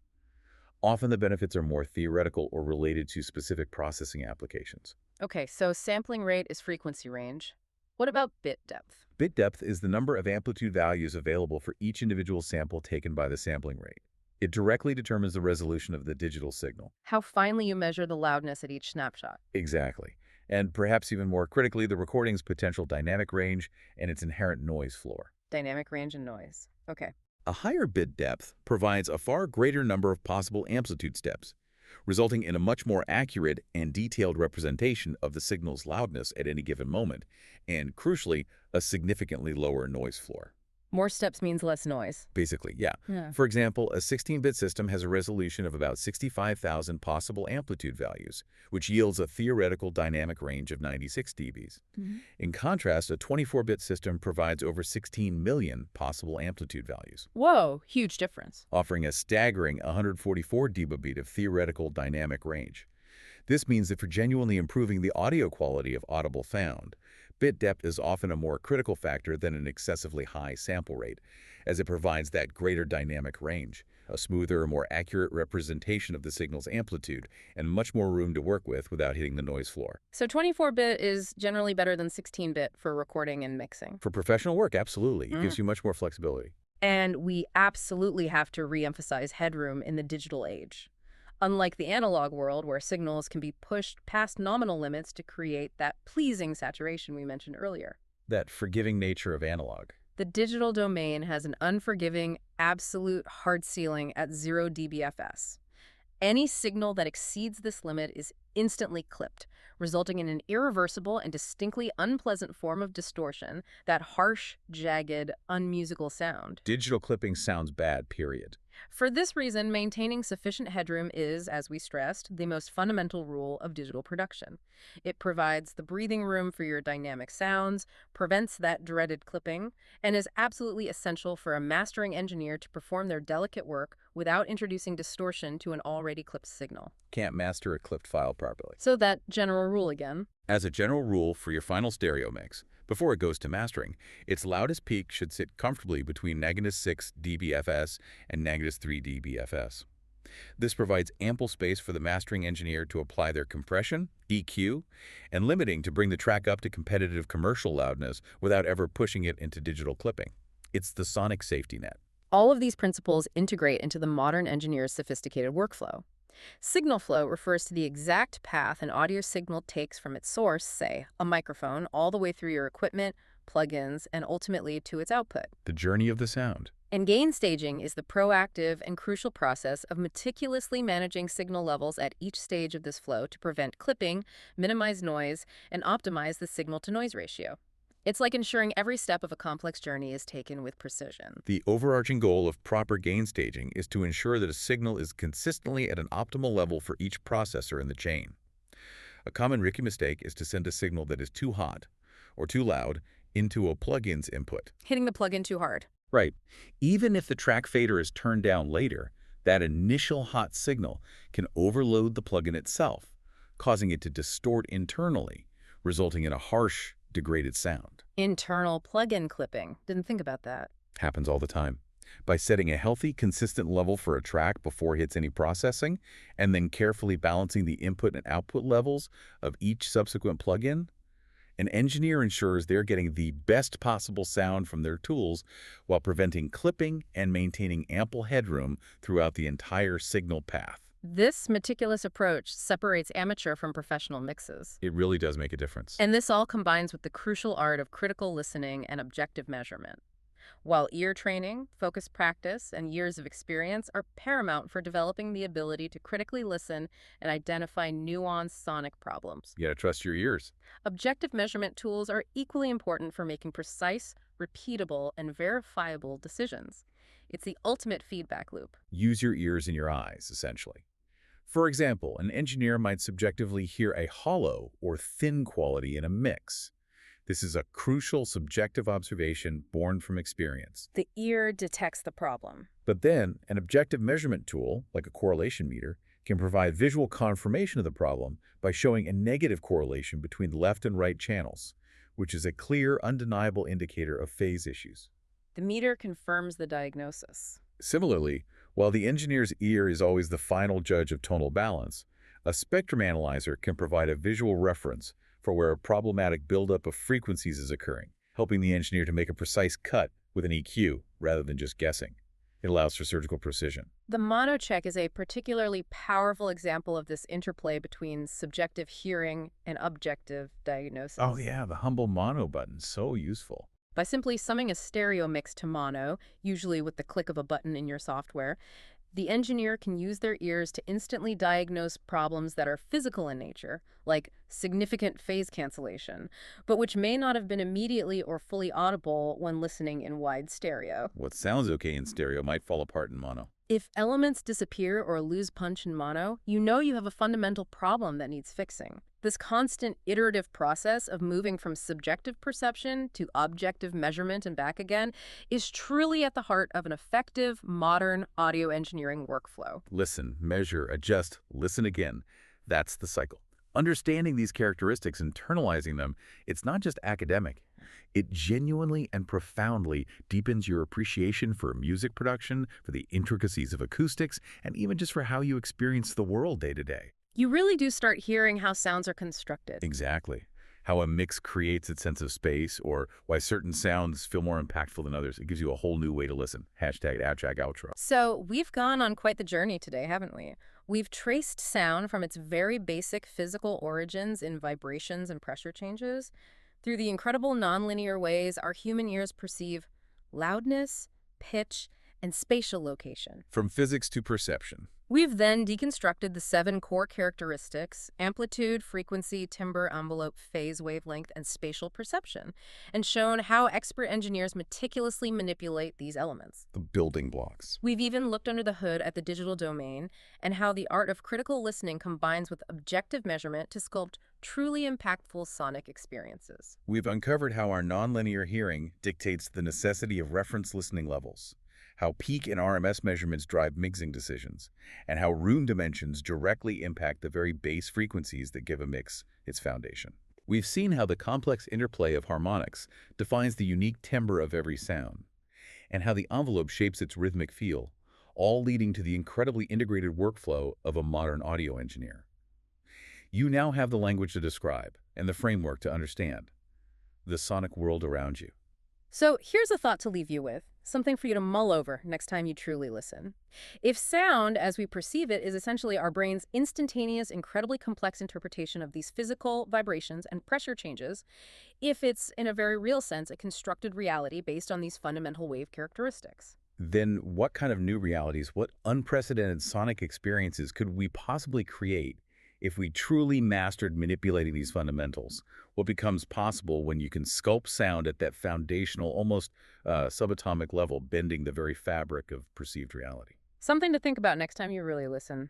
Often the benefits are more theoretical or related to specific processing applications. Okay, so sampling rate is frequency range. What about bit depth? Bit depth is the number of amplitude values available for each individual sample taken by the sampling rate. It directly determines the resolution of the digital signal. How finely you measure the loudness at each snapshot. Exactly. And perhaps even more critically, the recording's potential dynamic range and its inherent noise floor. Dynamic range and noise. Okay. A higher bit depth provides a far greater number of possible amplitude steps, resulting in a much more accurate and detailed representation of the signal's loudness at any given moment, and crucially, a significantly lower noise floor. More steps means less noise. Basically, yeah. Yeah. For example, a 16-bit system has a resolution of about 65,000 possible amplitude values, which yields a theoretical dynamic range of 96 dBs. In contrast, a 24-bit system provides over 16 million possible amplitude values, Whoa, huge difference. offering a staggering 144 dBit of theoretical dynamic range. This means that for genuinely improving the audio quality of audible sound, bit depth is often a more critical factor than an excessively high sample rate, as it provides that greater dynamic range, a smoother, more accurate representation of the signal's amplitude, and much more room to work with without hitting the noise floor. So 24-bit is generally better than 16-bit for recording and mixing. For professional work, absolutely. It gives you much more flexibility. And we absolutely have to re-emphasize headroom in the digital age. Unlike the analog world, where signals can be pushed past nominal limits to create that pleasing saturation we mentioned earlier. That forgiving nature of analog. The digital domain has an unforgiving, absolute hard ceiling at 0 dBFS. Any signal that exceeds this limit is instantly clipped, resulting in an irreversible and distinctly unpleasant form of distortion, that harsh, jagged, unmusical sound. Digital clipping sounds bad, period. For this reason, maintaining sufficient headroom is, as we stressed, the most fundamental rule of digital production. It provides the breathing room for your dynamic sounds, prevents that dreaded clipping, and is absolutely essential for a mastering engineer to perform their delicate work without introducing distortion to an already clipped signal. Can't master a clipped file properly. So that general rule again. As a general rule for your final stereo mix, before it goes to mastering, its loudest peak should sit comfortably between -6 dBFS and -3 dBFS. This provides ample space for the mastering engineer to apply their compression, EQ, and limiting to bring the track up to competitive commercial loudness without ever pushing it into digital clipping. It's the sonic safety net. All of these principles integrate into the modern engineer's sophisticated workflow. Signal flow refers to the exact path an audio signal takes from its source, say, a microphone, all the way through your equipment, plugins, and ultimately to its output. The journey of the sound. And gain staging is the proactive and crucial process of meticulously managing signal levels at each stage of this flow to prevent clipping, minimize noise, and optimize the signal-to-noise ratio. It's like ensuring every step of a complex journey is taken with precision. The overarching goal of proper gain staging is to ensure that a signal is consistently at an optimal level for each processor in the chain. A common rookie mistake is to send a signal that is too hot or too loud into a plugin's input. Hitting the plugin too hard. Right. Even if the track fader is turned down later, that initial hot signal can overload the plugin itself, causing it to distort internally, resulting in a harsh, degraded sound. Internal plugin clipping. Didn't think about that. Happens all the time. By setting a healthy, consistent level for a track before it hits any processing, and then carefully balancing the input and output levels of each subsequent plugin, an engineer ensures they're getting the best possible sound from their tools while preventing clipping and maintaining ample headroom throughout the entire signal path. This meticulous approach separates amateur from professional mixes. It really does make a difference. And this all combines with the crucial art of critical listening and objective measurement. while ear training, focused practice, and years of experience are paramount for developing the ability to critically listen and identify nuanced sonic problems. You gotta trust your ears. Objective measurement tools are equally important for making precise, repeatable, and verifiable decisions. It's the ultimate feedback loop. Use your ears and your eyes, essentially. For example, an engineer might subjectively hear a hollow or thin quality in a mix. This is a crucial subjective observation born from experience. The ear detects the problem. But then, an objective measurement tool, like a correlation meter, can provide visual confirmation of the problem by showing a negative correlation between left and right channels, which is a clear, undeniable indicator of phase issues. The meter confirms the diagnosis. Similarly, while the engineer's ear is always the final judge of tonal balance, a spectrum analyzer can provide a visual reference for where a problematic buildup of frequencies is occurring, helping the engineer to make a precise cut with an EQ rather than just guessing. It allows for surgical precision. The mono check is a particularly powerful example of this interplay between subjective hearing and objective diagnosis. Oh yeah, the humble mono button, so useful. By simply summing a stereo mix to mono, usually with the click of a button in your software, the engineer can use their ears to instantly diagnose problems that are physical in nature, like significant phase cancellation, but which may not have been immediately or fully audible when listening in wide stereo. What sounds okay in stereo might fall apart in mono. If elements disappear or lose punch in mono, you know you have a fundamental problem that needs fixing. This constant iterative process of moving from subjective perception to objective measurement and back again is truly at the heart of an effective, modern audio engineering workflow. Listen, measure, adjust, listen again. That's the cycle. Understanding these characteristics, internalizing them, it's not just academic. It genuinely and profoundly deepens your appreciation for music production, for the intricacies of acoustics, and even just for how you experience the world day to day. You really do start hearing how sounds are constructed. Exactly. How a mix creates its sense of space, or why certain sounds feel more impactful than others. It gives you a whole new way to listen. Hashtag outro. So we've gone on quite the journey today, haven't we? We've traced sound from its very basic physical origins in vibrations and pressure changes through the incredible nonlinear ways our human ears perceive loudness, pitch, and spatial location. From physics to perception. We've then deconstructed the 7 core characteristics: amplitude, frequency, timbre, envelope, phase, wavelength, and spatial perception, and shown how expert engineers meticulously manipulate these elements. The building blocks. We've even looked under the hood at the digital domain and how the art of critical listening combines with objective measurement to sculpt truly impactful sonic experiences. We've uncovered how our nonlinear hearing dictates the necessity of reference listening levels, how peak and RMS measurements drive mixing decisions, and how room dimensions directly impact the very base frequencies that give a mix its foundation. We've seen how the complex interplay of harmonics defines the unique timbre of every sound, and how the envelope shapes its rhythmic feel, all leading to the incredibly integrated workflow of a modern audio engineer. You now have the language to describe and the framework to understand the sonic world around you. So here's a thought to leave you with, something for you to mull over next time you truly listen. If sound, as we perceive it, is essentially our brain's instantaneous, incredibly complex interpretation of these physical vibrations and pressure changes, if it's, in a very real sense, a constructed reality based on these fundamental wave characteristics, then what kind of new realities, what unprecedented sonic experiences could we possibly create if we truly mastered manipulating these fundamentals? What becomes possible when you can sculpt sound at that foundational, almost subatomic level, bending the very fabric of perceived reality? something to think about next time you really listen.